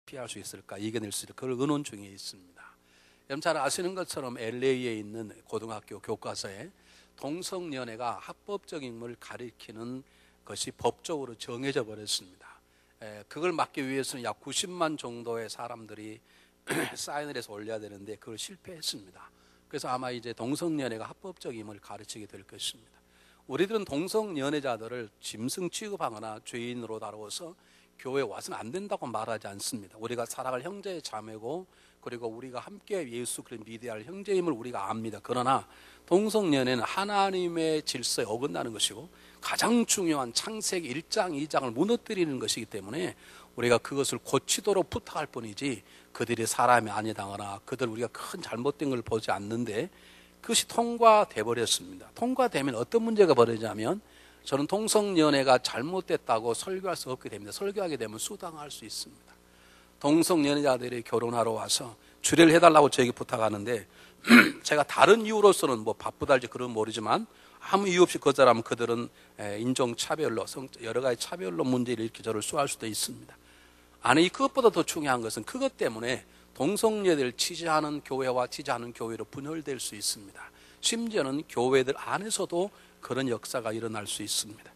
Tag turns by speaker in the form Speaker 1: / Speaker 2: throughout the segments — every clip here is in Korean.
Speaker 1: 피할 수 있을까, 이겨낼 수 있을까, 그걸 의논 중에 있습니다. 여러분 잘 아시는 것처럼 LA에 있는 고등학교 교과서에 동성연애가 합법적임을 가리키는 것이 법적으로 정해져 버렸습니다. 그걸 막기 위해서는 약 90만 정도의 사람들이 사인을 해서 올려야 되는데 그걸 실패했습니다. 그래서 아마 이제 동성연애가 합법적임을 가르치게 될 것입니다. 우리들은 동성연애자들을 짐승 취급하거나 죄인으로 다루어서 교회에 와서는 안 된다고 말하지 않습니다. 우리가 사랑할 형제 자매고, 그리고 우리가 함께 예수 그리스도를 믿어야 할 형제임을 우리가 압니다. 그러나 동성연애는 하나님의 질서에 어긋나는 것이고 가장 중요한 창세기 1장 2장을 무너뜨리는 것이기 때문에 우리가 그것을 고치도록 부탁할 뿐이지, 그들이 사람이 아니다거나 그들 우리가 큰 잘못된 걸 보지 않는데 그것이 통과돼 버렸습니다. 통과되면 어떤 문제가 벌어지냐면, 저는 동성연애가 잘못됐다고 설교할 수 없게 됩니다. 설교하게 되면 수당할 수 있습니다. 동성연애자들이 결혼하러 와서 주례를 해달라고 저에게 부탁하는데 제가 다른 이유로서는 뭐 바쁘달지 그런 모르지만 아무 이유 없이 거절하면 그들은 인종차별로, 여러 가지 차별로 문제를 일으켜 저를 수할 수도 있습니다. 아니, 그것보다 더 중요한 것은 그것 때문에 동성연애를 지지하는 교회와 지지하는 교회로 분열될 수 있습니다. 심지어는 교회들 안에서도 그런 역사가 일어날 수 있습니다.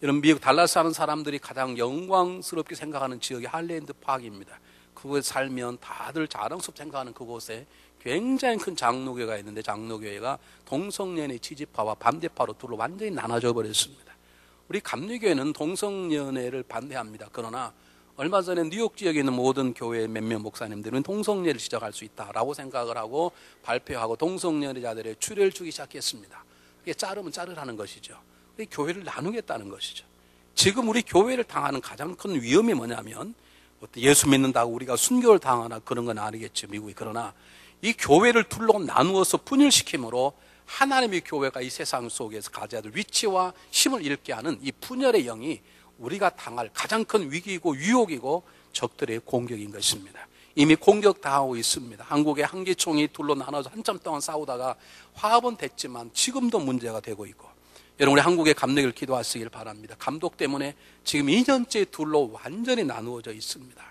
Speaker 1: 이런 미국 달라스 사는 사람들이 가장 영광스럽게 생각하는 지역이 할랜드 파크입니다. 그곳에 살면 다들 자랑스럽게 생각하는 그곳에 굉장히 큰 장로교회가 있는데, 장로교회가 동성연애 지지파와 반대파로 둘로 완전히 나눠져 버렸습니다. 우리 감리교회는 동성연애를 반대합니다. 그러나 얼마 전에 뉴욕 지역에 있는 모든 교회 몇몇 목사님들은 동성연애를 시작할 수 있다라고 생각을 하고 발표하고 동성연애자들의 추례를 주기 시작했습니다. 이게 자르면 자르라는 것이죠. 우리 교회를 나누겠다는 것이죠. 지금 우리 교회를 당하는 가장 큰 위험이 뭐냐면, 예수 믿는다고 우리가 순교를 당하나 그런 건 아니겠죠, 미국이. 그러나 이 교회를 둘로 나누어서 분열시킴으로 하나님의 교회가 이 세상 속에서 가져야 될 위치와 힘을 잃게 하는 이 분열의 영이 우리가 당할 가장 큰 위기이고 유혹이고 적들의 공격인 것입니다. 이미 공격당하고 있습니다. 한국의 한기총이 둘로 나눠서 한참 동안 싸우다가 화합은 됐지만 지금도 문제가 되고 있고, 여러분 우리 한국의 감독을 기도하시길 바랍니다. 감독 때문에 지금 2년째 둘로 완전히 나누어져 있습니다.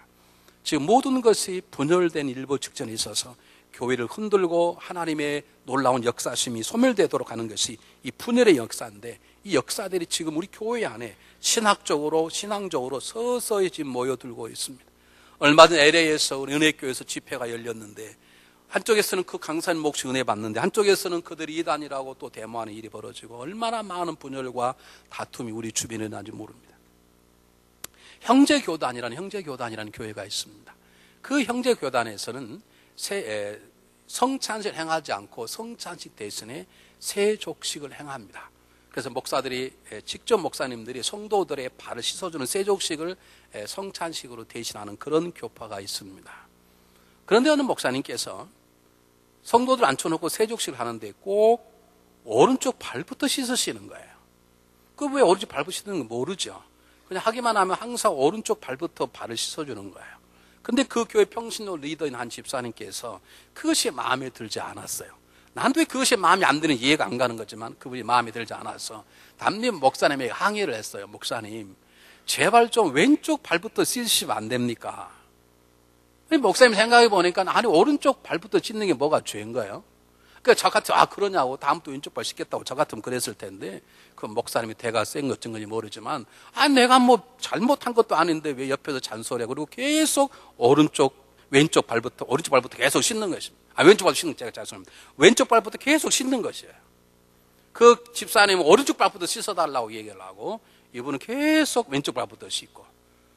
Speaker 1: 지금 모든 것이 분열된 일부 직전에 있어서 교회를 흔들고 하나님의 놀라운 역사심이 소멸되도록 하는 것이 이 분열의 역사인데, 이 역사들이 지금 우리 교회 안에 신학적으로 신앙적으로 서서히 지금 모여들고 있습니다. 얼마 전 LA에서 우리 은혜교회에서 집회가 열렸는데, 한쪽에서는 그 강사님 몫이 은혜 받는데 한쪽에서는 그들이 이단이라고 또 데모하는 일이 벌어지고, 얼마나 많은 분열과 다툼이 우리 주변에 나는지 모릅니다. 형제교단이라는 교회가 있습니다. 그 형제교단에서는 성찬식을 행하지 않고 성찬식 대신에 세족식을 행합니다. 그래서 목사들이, 직접 목사님들이 성도들의 발을 씻어주는 세족식을 성찬식으로 대신하는 그런 교파가 있습니다. 그런데 어느 목사님께서 성도들 앉혀놓고 세족식을 하는데 꼭 오른쪽 발부터 씻으시는 거예요. 그 왜 오른쪽 발부터 씻는 건 모르죠. 그냥 하기만 하면 항상 오른쪽 발부터 발을 씻어주는 거예요. 근데 그 교회 평신도 리더인 한 집사님께서 그것이 마음에 들지 않았어요. 난도 왜 그것이 마음에 안 드는 이해가 안 가는 거지만 그분이 마음에 들지 않아서 담임 목사님에게 항의를 했어요. 목사님, 제발 좀 왼쪽 발부터 씻으시면 안 됩니까? 목사님 생각해 보니까, 아니 오른쪽 발부터 씻는 게 뭐가 죄인가요? 그러니까 저 같으면 그러냐고, 다음부터 왼쪽 발 씻겠다고 저 같으면 그랬을 텐데, 그 목사님이 대가 센 것 어쩐 건지 모르지만, 내가 뭐 잘못한 것도 아닌데 왜 옆에서 잔소리하고, 그리고 계속 왼쪽 발부터 계속 씻는 것입니다. 왼쪽 발부터 씻는 거 제가 죄송합니다. 왼쪽 발부터 계속 씻는 것이에요. 그 집사님은 오른쪽 발부터 씻어달라고 얘기를 하고, 이분은 계속 왼쪽 발부터 씻고,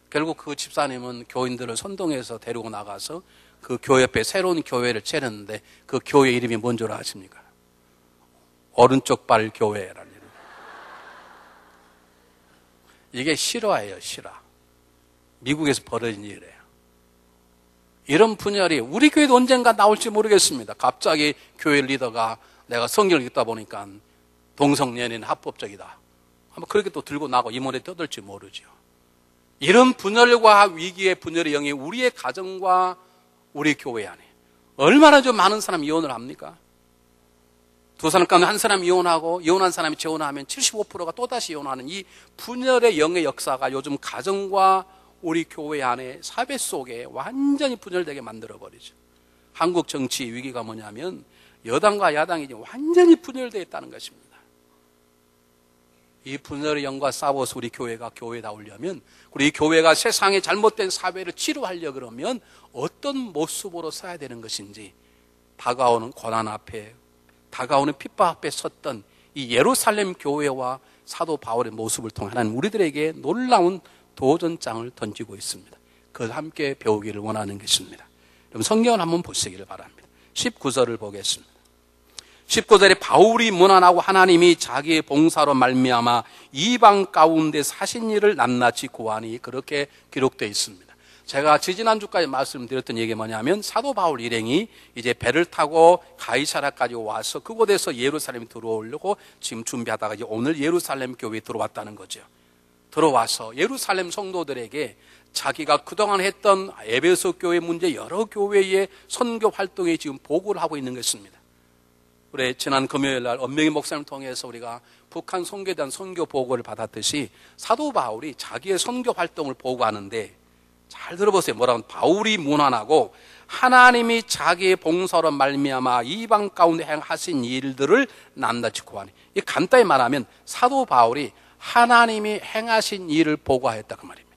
Speaker 1: 결국 그 집사님은 교인들을 선동해서 데리고 나가서 그 교회 옆에 새로운 교회를 차렸는데, 그 교회 이름이 뭔 줄 아십니까? 오른쪽 발 교회라는 이름. 이게 실화예요, 실화. 미국에서 벌어진 일이에요. 이런 분열이 우리 교회도 언젠가 나올지 모르겠습니다. 갑자기 교회 리더가 내가 성경을 읽다 보니까 동성연애는 합법적이다, 아마 그렇게 또 들고 나고 이모네 떠들지 모르죠. 이런 분열과 위기의 분열의 영이 우리의 가정과 우리 교회 안에 얼마나 좀 많은 사람이 이혼을 합니까? 두 사람 가운데 한 사람이 이혼하고 이혼한 사람이 재혼하면 75%가 또다시 이혼하는 이 분열의 영의 역사가 요즘 가정과 우리 교회 안에 사회 속에 완전히 분열되게 만들어버리죠. 한국 정치 위기가 뭐냐면 여당과 야당이 이제 완전히 분열되어 있다는 것입니다. 이 분열의 영과 싸워서 우리 교회가 교회다우려면, 우리 교회가 세상의 잘못된 사회를 치료하려 그러면 어떤 모습으로 서야 되는 것인지, 다가오는 고난 앞에, 다가오는 핍박 앞에 섰던 이 예루살렘 교회와 사도 바울의 모습을 통해 하나님 우리들에게 놀라운 도전장을 던지고 있습니다. 그걸 함께 배우기를 원하는 것입니다. 그럼 성경을 한번 보시기를 바랍니다. 19절을 보겠습니다. 19절에 바울이 문안하고 하나님이 자기의 봉사로 말미암아 이방 가운데 사신 일을 낱낱이 고하니, 그렇게 기록되어 있습니다. 제가 지지난주까지 말씀드렸던 얘기가 뭐냐면, 사도 바울 일행이 이제 배를 타고 가이사랴까지 와서 그곳에서 예루살렘에 들어오려고 지금 준비하다가 이제 오늘 예루살렘 교회에 들어왔다는 거죠. 들어와서 예루살렘 성도들에게 자기가 그동안 했던 에베소 교회 문제, 여러 교회의 선교 활동에 지금 보고를 하고 있는 것입니다. 우리 지난 금요일 날 엄명희 목사님을 통해서 우리가 북한 선교에 대한 선교 보고를 받았듯이 사도 바울이 자기의 선교 활동을 보고하는데, 잘 들어보세요. 뭐라고? 바울이 문안하고 하나님이 자기의 봉사로 말미암아 이방 가운데 행하신 일들을 낱낱이 고하니, 이 간단히 말하면 사도 바울이 하나님이 행하신 일을 보고하였다, 그 말입니다.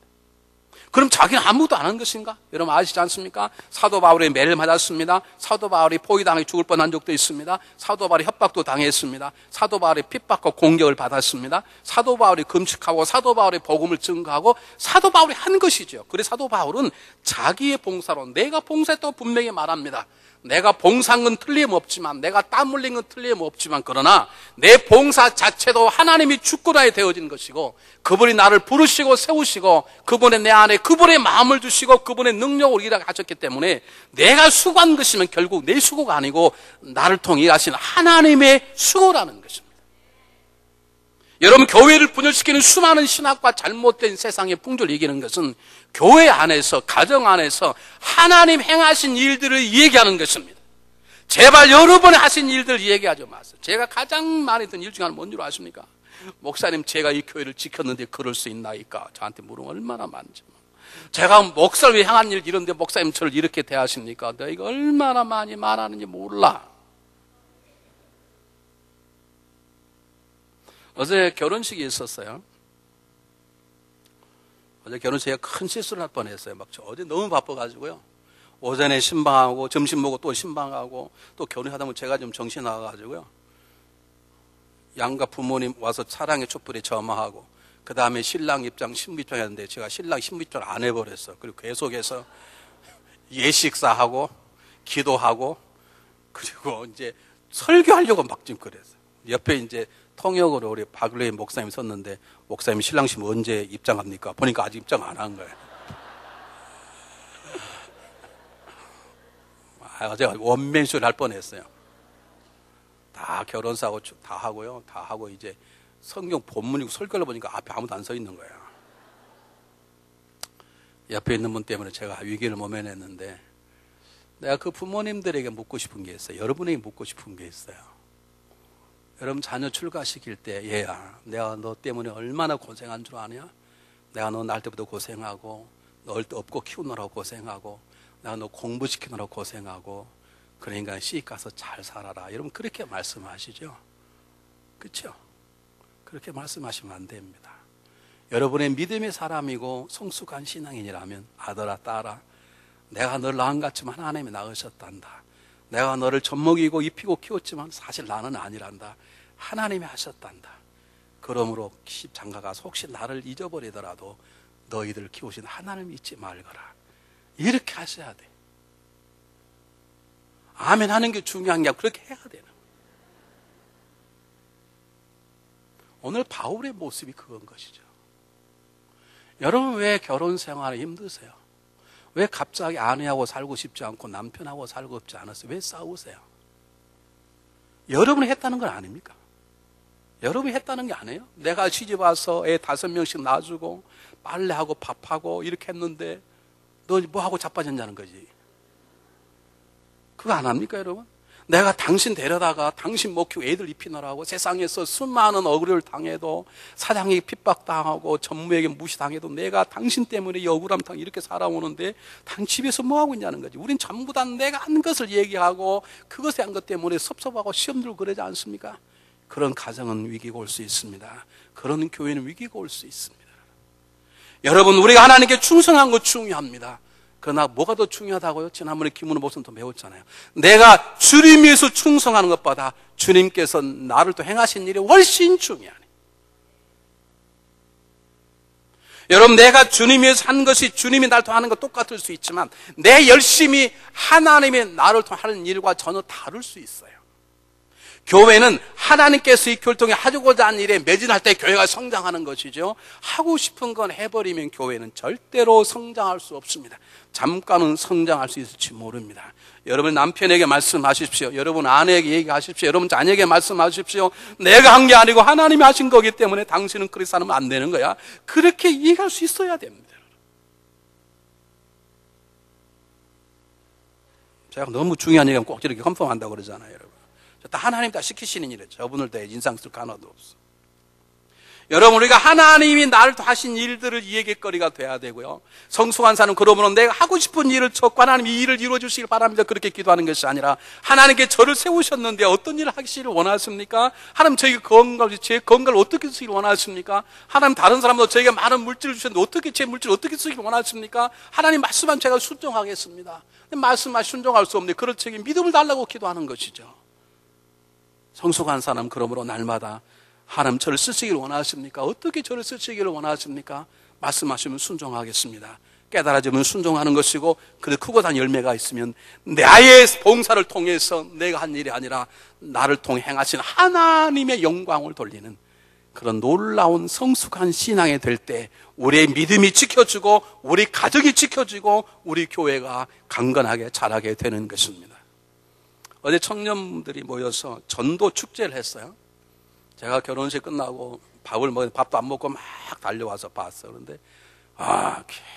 Speaker 1: 그럼 자기는 아무것도 안 한 것인가? 여러분 아시지 않습니까? 사도 바울이 매를 맞았습니다. 사도 바울이 포위당해 죽을 뻔한 적도 있습니다. 사도 바울이 협박도 당했습니다. 사도 바울이 핍박과 공격을 받았습니다. 사도 바울이 금식하고 사도 바울이 복음을 증거하고 사도 바울이 한 것이죠. 그래서 사도 바울은 자기의 봉사로, 내가 봉사했다고 분명히 말합니다. 내가 봉사한 건 틀림없지만, 내가 땀 흘린 건 틀림없지만, 그러나 내 봉사 자체도 하나님이 주권하에 되어진 것이고, 그분이 나를 부르시고 세우시고, 그분의 내 안에 그분의 마음을 주시고 그분의 능력으로 일하게 하셨기 때문에, 내가 수고한 것이면 결국 내 수고가 아니고 나를 통해 일하시는 하나님의 수고라는 것입니다. 여러분, 교회를 분열시키는 수많은 신학과 잘못된 세상의 풍조를 이기는 것은 교회 안에서, 가정 안에서 하나님 행하신 일들을 얘기하는 것입니다. 제발 여러분이 하신 일들을 얘기하지 마세요. 제가 가장 많이 듣는 일 중에 하나는 뭔 줄 아십니까? 목사님, 제가 이 교회를 지켰는데 그럴 수 있나이까? 저한테 물으면 얼마나 많은지. 제가 목사를 향한 일 이런데 목사님 저를 이렇게 대하십니까? 내가 얼마나 많이 말하는지 몰라. 어제 결혼식이 있었어요. 어제 결혼식에 큰 실수를 할 뻔했어요. 어제 너무 바빠가지고요. 오전에 신방하고 점심 먹고 또 신방하고 또 결혼하다 보면 제가 좀 정신 나가가지고요. 양가 부모님 와서 사랑의 촛불에 점화하고, 그 다음에 신랑 입장, 신부 입장 했는데 제가 신랑 신부 입장을 안 해버렸어. 그리고 계속해서 예식사하고 기도하고, 그리고 이제 설교하려고 막 좀 그랬어요. 옆에 이제 통역으로 우리 박을레 목사님 섰는데, 목사님 신랑 신부 언제 입장합니까? 보니까 아직 입장 안 한 거예요. 제가 원맨쇼를 할 뻔했어요. 다 결혼사하고 다 하고요. 다 하고 이제 성경 본문이고 설교를 보니까 앞에 아무도 안 서 있는 거예요. 옆에 있는 분 때문에 제가 위기를 모면했는데, 내가 그 부모님들에게 묻고 싶은 게 있어요. 여러분에게 묻고 싶은 게 있어요. 여러분 자녀 출가시킬 때, 얘야, 내가 너 때문에 얼마나 고생한 줄 아냐? 내가 너 날 때부터 고생하고, 너 어릴 때 업고 키우느라고 고생하고, 내가 너 공부시키느라고 고생하고, 그러니까 시집 가서 잘 살아라. 여러분 그렇게 말씀하시죠? 그렇죠? 그렇게 말씀하시면 안 됩니다. 여러분의 믿음의 사람이고 성숙한 신앙인이라면, 아들아 딸아, 내가 너를 낳은 같지만 하나님이 낳으셨단다. 내가 너를 젖먹이고 입히고 키웠지만 사실 나는 아니란다. 하나님이 하셨단다. 그러므로 장가가서 혹시 나를 잊어버리더라도 너희들을 키우신 하나님 잊지 말거라. 이렇게 하셔야 돼. 아멘 하는 게 중요한 게 아니고 그렇게 해야 되는 거예요. 오늘 바울의 모습이 그건 것이죠. 여러분 왜 결혼 생활이 힘드세요? 왜 갑자기 아내하고 살고 싶지 않고 남편하고 살고 싶지 않았어요? 왜 싸우세요? 여러분이 했다는 건 아닙니까? 여러분이 했다는 게 아니에요? 내가 시집 와서 애 5명씩 놔주고 빨래하고 밥하고 이렇게 했는데 너 뭐하고 자빠졌냐는 거지. 그거 안 합니까 여러분? 내가 당신 데려다가 당신 못 키우고 애들 입히느라고 세상에서 수많은 억울을 당해도 사장에게 핍박당하고 전무에게 무시당해도 내가 당신 때문에 이 억울함 당 이렇게 살아오는데 당신 집에서 뭐하고 있냐는 거지. 우린 전부 다 내가 한 것을 얘기하고 그것에 한 것 때문에 섭섭하고 시험 들고 그러지 않습니까? 그런 가정은 위기가 올 수 있습니다. 그런 교회는 위기가 올 수 있습니다. 여러분, 우리가 하나님께 충성한 거 중요합니다. 그러나 뭐가 더 중요하다고요? 지난번에 김은호 목사님도 배웠잖아요. 내가 주님 위해서 충성하는 것보다 주님께서 나를 또 행하신 일이 훨씬 중요하네. 여러분, 내가 주님 위해서 한 것이 주님이 날 통하는 것 똑같을 수 있지만 내 열심이 하나님이 나를 통하는 일과 전혀 다를 수 있어요. 교회는 하나님께서 이 교회를 하고자 하는 일에 매진할 때 교회가 성장하는 것이죠. 하고 싶은 건 해버리면 교회는 절대로 성장할 수 없습니다. 잠깐은 성장할 수 있을지 모릅니다. 여러분 남편에게 말씀하십시오. 여러분 아내에게 얘기하십시오. 여러분 자녀에게 말씀하십시오. 내가 한 게 아니고 하나님이 하신 거기 때문에 당신은 그렇게 살면 안 되는 거야. 그렇게 얘기할 수 있어야 됩니다. 제가 너무 중요한 얘기하면 꼭 이렇게 컨펌한다고 그러잖아요, 여러분. 다 하나님 다 시키시는 일이에요. 저분을 대 인상 쓸 거 하나도 없어. 여러분, 우리가 하나님이 나를 하신 일들을 얘기거리가 돼야 되고요. 성숙한 사람은 그러므로 내가 하고 싶은 일을 찾고 하나님 이 일을 이루어 주시길 바랍니다. 그렇게 기도하는 것이 아니라 하나님께 저를 세우셨는데 어떤 일을 하시기를 원하십니까? 하나님 저에게 제 건강을 어떻게 쓰기를 원하십니까? 하나님 다른 사람도 저에게 많은 물질을 주셨는데 어떻게 제 물질을 어떻게 쓰기를 원하십니까? 하나님 말씀하면 제가 순종하겠습니다. 말씀만 순종할 수 없는데 그럴 적에 믿음을 달라고 기도하는 것이죠. 성숙한 사람 그러므로 날마다 하나님 저를 쓰시기를 원하십니까? 어떻게 저를 쓰시기를 원하십니까? 말씀하시면 순종하겠습니다. 깨달아지면 순종하는 것이고 그래 크고 단 열매가 있으면 나의 봉사를 통해서 내가 한 일이 아니라 나를 통해 행하신 하나님의 영광을 돌리는 그런 놀라운 성숙한 신앙이 될 때 우리의 믿음이 지켜지고 우리 가정이 지켜지고 우리 교회가 강건하게 자라게 되는 것입니다. 어제 청년들이 모여서 전도 축제를 했어요. 제가 결혼식 끝나고 밥도 안 먹고 막 달려와서 봤어요. 그런데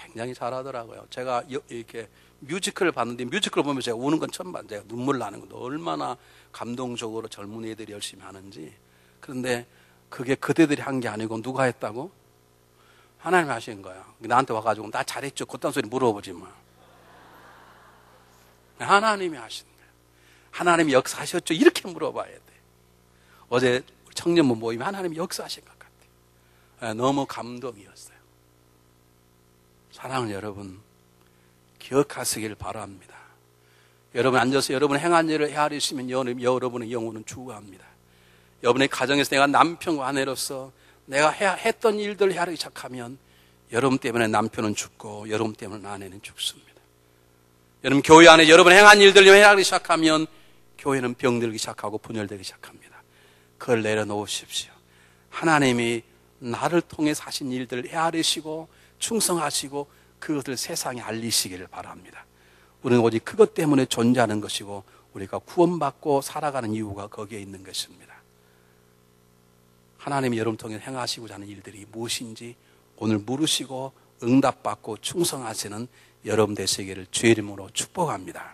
Speaker 1: 굉장히 잘하더라고요. 제가 이렇게 뮤지컬을 봤는데 뮤지컬 보면 제가 우는 건 처음 봤어요. 제가 눈물 나는 것도 얼마나 감동적으로 젊은 애들이 열심히 하는지. 그런데 그게 그대들이 한 게 아니고 누가 했다고? 하나님이 하신 거예요. 나한테 와가지고 나 잘했죠? 그딴 소리 물어보지 마. 하나님이 하신 거예요. 하나님이 역사하셨죠? 이렇게 물어봐야 돼. 어제 청년부 모임에 하나님이 역사하신 것 같아요. 너무 감동이었어요. 사랑하는 여러분, 기억하시길 바랍니다. 여러분 앉아서 여러분 행한 일을 헤아리시면 여러분의 영혼은 죽어갑니다. 여러분의 가정에서 내가 남편과 아내로서 내가 했던 일들을 헤아리기 시작하면 여러분 때문에 남편은 죽고 여러분 때문에 아내는 죽습니다. 여러분 교회 안에 여러분 행한 일들을 헤아리기 시작하면 교회는 병들기 시작하고 분열되기 시작합니다. 그걸 내려놓으십시오. 하나님이 나를 통해 하신 일들을 헤아리시고 충성하시고 그것을 세상에 알리시기를 바랍니다. 우리는 오직 그것 때문에 존재하는 것이고 우리가 구원받고 살아가는 이유가 거기에 있는 것입니다. 하나님이 여러분 통해 행하시고자 하는 일들이 무엇인지 오늘 물으시고 응답받고 충성하시는 여러분 되시기를 주의 이름으로 축복합니다.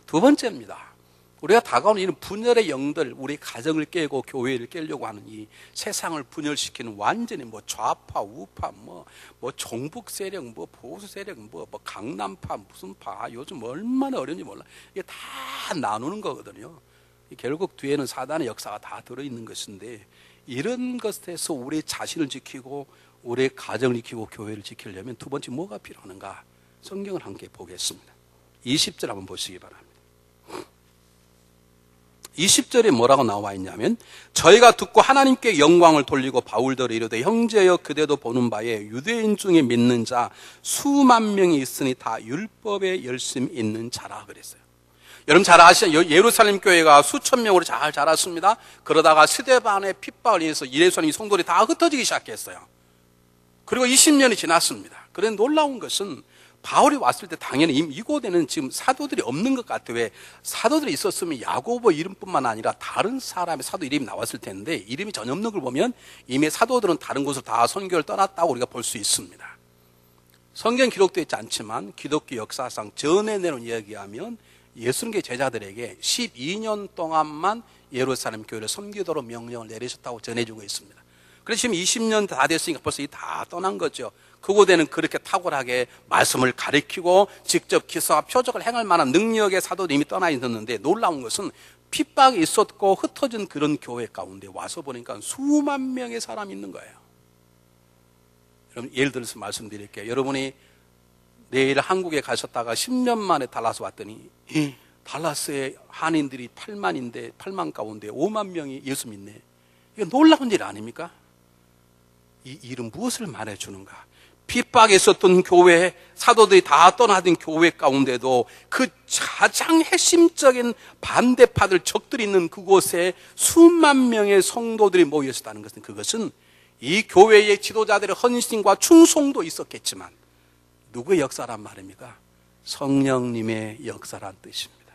Speaker 1: 두 번째입니다. 우리가 다가오는 이런 분열의 영들, 우리 가정을 깨고 교회를 깨려고 하는 이 세상을 분열시키는 완전히 좌파, 우파, 종북 세력, 보수 세력, 강남파, 무슨 파, 요즘 얼마나 어려운지 몰라. 이게 다 나누는 거거든요. 결국 뒤에는 사단의 역사가 다 들어있는 것인데 이런 것에서 우리 자신을 지키고 우리 가정을 지키고 교회를 지키려면 두 번째 뭐가 필요한가? 성경을 함께 보겠습니다. 20절 한번 보시기 바랍니다. 20절에 뭐라고 나와 있냐면 저희가 듣고 하나님께 영광을 돌리고 바울더러 이르되 형제여 그대도 보는 바에 유대인 중에 믿는 자 수만 명이 있으니 다 율법에 열심히 있는 자라 그랬어요. 여러분 잘 아시죠? 예루살렘 교회가 수천 명으로 잘 자랐습니다. 그러다가 스데반의 핍박을 인해서 예루살렘 성도들이 다 흩어지기 시작했어요. 그리고 20년이 지났습니다. 그런데 놀라운 것은 바울이 왔을 때 당연히 이곳에는 지금 사도들이 없는 것 같아요. 왜? 사도들이 있었으면 야고보 이름뿐만 아니라 다른 사람의 사도 이름이 나왔을 텐데 이름이 전혀 없는 걸 보면 이미 사도들은 다른 곳으로 다 선교를 떠났다고 우리가 볼 수 있습니다. 성경 기록되어 있지 않지만 기독교 역사상 전에 내놓은 이야기하면 60개 제자들에게 12년 동안만 예루살렘 교회를 섬기도록 명령을 내리셨다고 전해주고 있습니다. 그래서 지금 20년 다 됐으니까 벌써 다 떠난 거죠. 그곳에는 그렇게 탁월하게 말씀을 가르치고 직접 기사와 표적을 행할 만한 능력의 사도들이 이미 떠나 있었는데, 놀라운 것은 핍박이 있었고 흩어진 그런 교회 가운데 와서 보니까 수만 명의 사람이 있는 거예요. 여러분, 예를 들어서 말씀드릴게요. 여러분이 내일 한국에 가셨다가 10년 만에 달라스 왔더니 달라스의 한인들이 8만인데 8만 가운데 5만 명이 예수 믿네. 이거 놀라운 일 아닙니까? 이 일은 무엇을 말해주는가? 핍박에 있었던 교회, 사도들이 다 떠나던 교회 가운데도 그 가장 핵심적인 반대파들, 적들이 있는 그곳에 수만 명의 성도들이 모여 있었다는 것은, 그것은 이 교회의 지도자들의 헌신과 충성도 있었겠지만 누구의 역사란 말입니까? 성령님의 역사란 뜻입니다.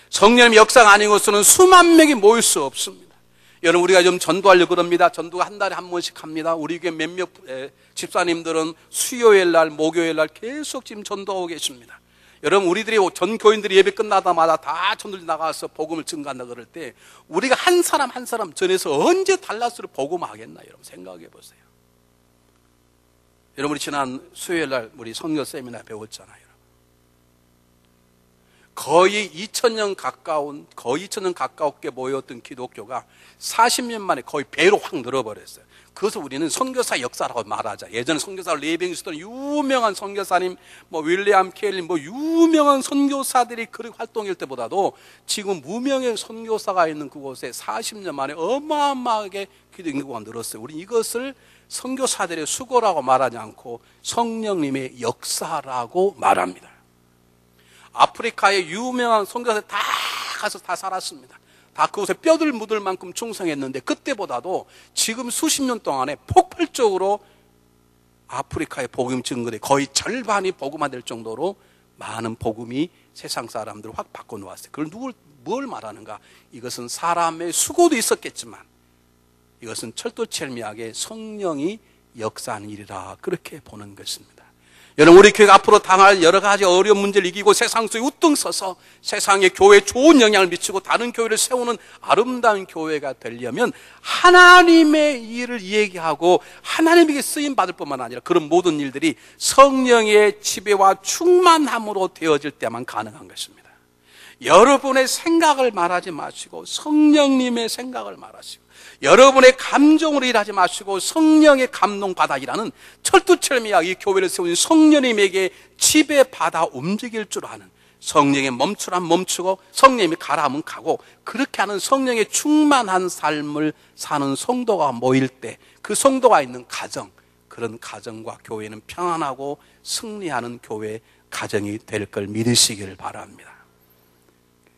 Speaker 1: 성령님의 역사가 아니고서는 수만 명이 모일 수 없습니다. 여러분, 우리가 좀 전도하려고 그럽니다. 전도가 한 달에 한 번씩 합니다. 우리 교회 몇몇 집사님들은 수요일 날, 목요일 날 계속 지금 전도하고 계십니다. 여러분, 우리들이 전 교인들이 예배 끝나자마자 다 전도를 나가서 복음을 증거한다 그럴 때 우리가 한 사람 한 사람 전해서 언제 달라스를 복음하겠나, 여러분 생각해 보세요. 여러분, 우리 지난 수요일 날 우리 선교 세미나 배웠잖아요. 거의 2000년 가까웠게 모였던 기독교가 40년 만에 거의 배로 확 늘어버렸어요. 그것을 우리는 선교사 역사라고 말하자. 예전에 선교사 레빙스턴, 유명한 선교사님, 윌리엄 켈리, 유명한 선교사들이 그렇게 활동할 때보다도 지금 무명의 선교사가 있는 그곳에 40년 만에 어마어마하게 기독교 인구가 늘었어요. 우리 이것을 선교사들의 수고라고 말하지 않고 성령님의 역사라고 말합니다. 아프리카의 유명한 선교사들 다 가서 다 살았습니다. 다 그곳에 뼈들 묻을 만큼 충성했는데, 그때보다도 지금 수십 년 동안에 폭발적으로 아프리카의 복음 증거대 거의 절반이 복음화될 정도로 많은 복음이 세상 사람들을 확 바꿔놓았어요. 그걸 뭘 말하는가? 이것은 사람의 수고도 있었겠지만 이것은 철두철미하게 성령이 역사하는 일이라, 그렇게 보는 것입니다. 여러분, 우리 교회가 앞으로 당할 여러 가지 어려운 문제를 이기고 세상 속에 우뚝 서서 세상에 교회에 좋은 영향을 미치고 다른 교회를 세우는 아름다운 교회가 되려면 하나님의 일을 얘기하고 하나님에게 쓰임 받을 뿐만 아니라 그런 모든 일들이 성령의 지배와 충만함으로 되어질 때만 가능한 것입니다. 여러분의 생각을 말하지 마시고 성령님의 생각을 말하시고, 여러분의 감정으로 일하지 마시고 성령의 감동받아 일하는, 철두철미하게 이 교회를 세우는 성령님에게 지배받아 움직일 줄 아는, 성령의 멈추라면 멈추고 성령님이 가라면 가고, 그렇게 하는 성령의 충만한 삶을 사는 성도가 모일 때 그 성도가 있는 가정, 그런 가정과 교회는 평안하고 승리하는 교회 가정이 될 걸 믿으시기를 바랍니다.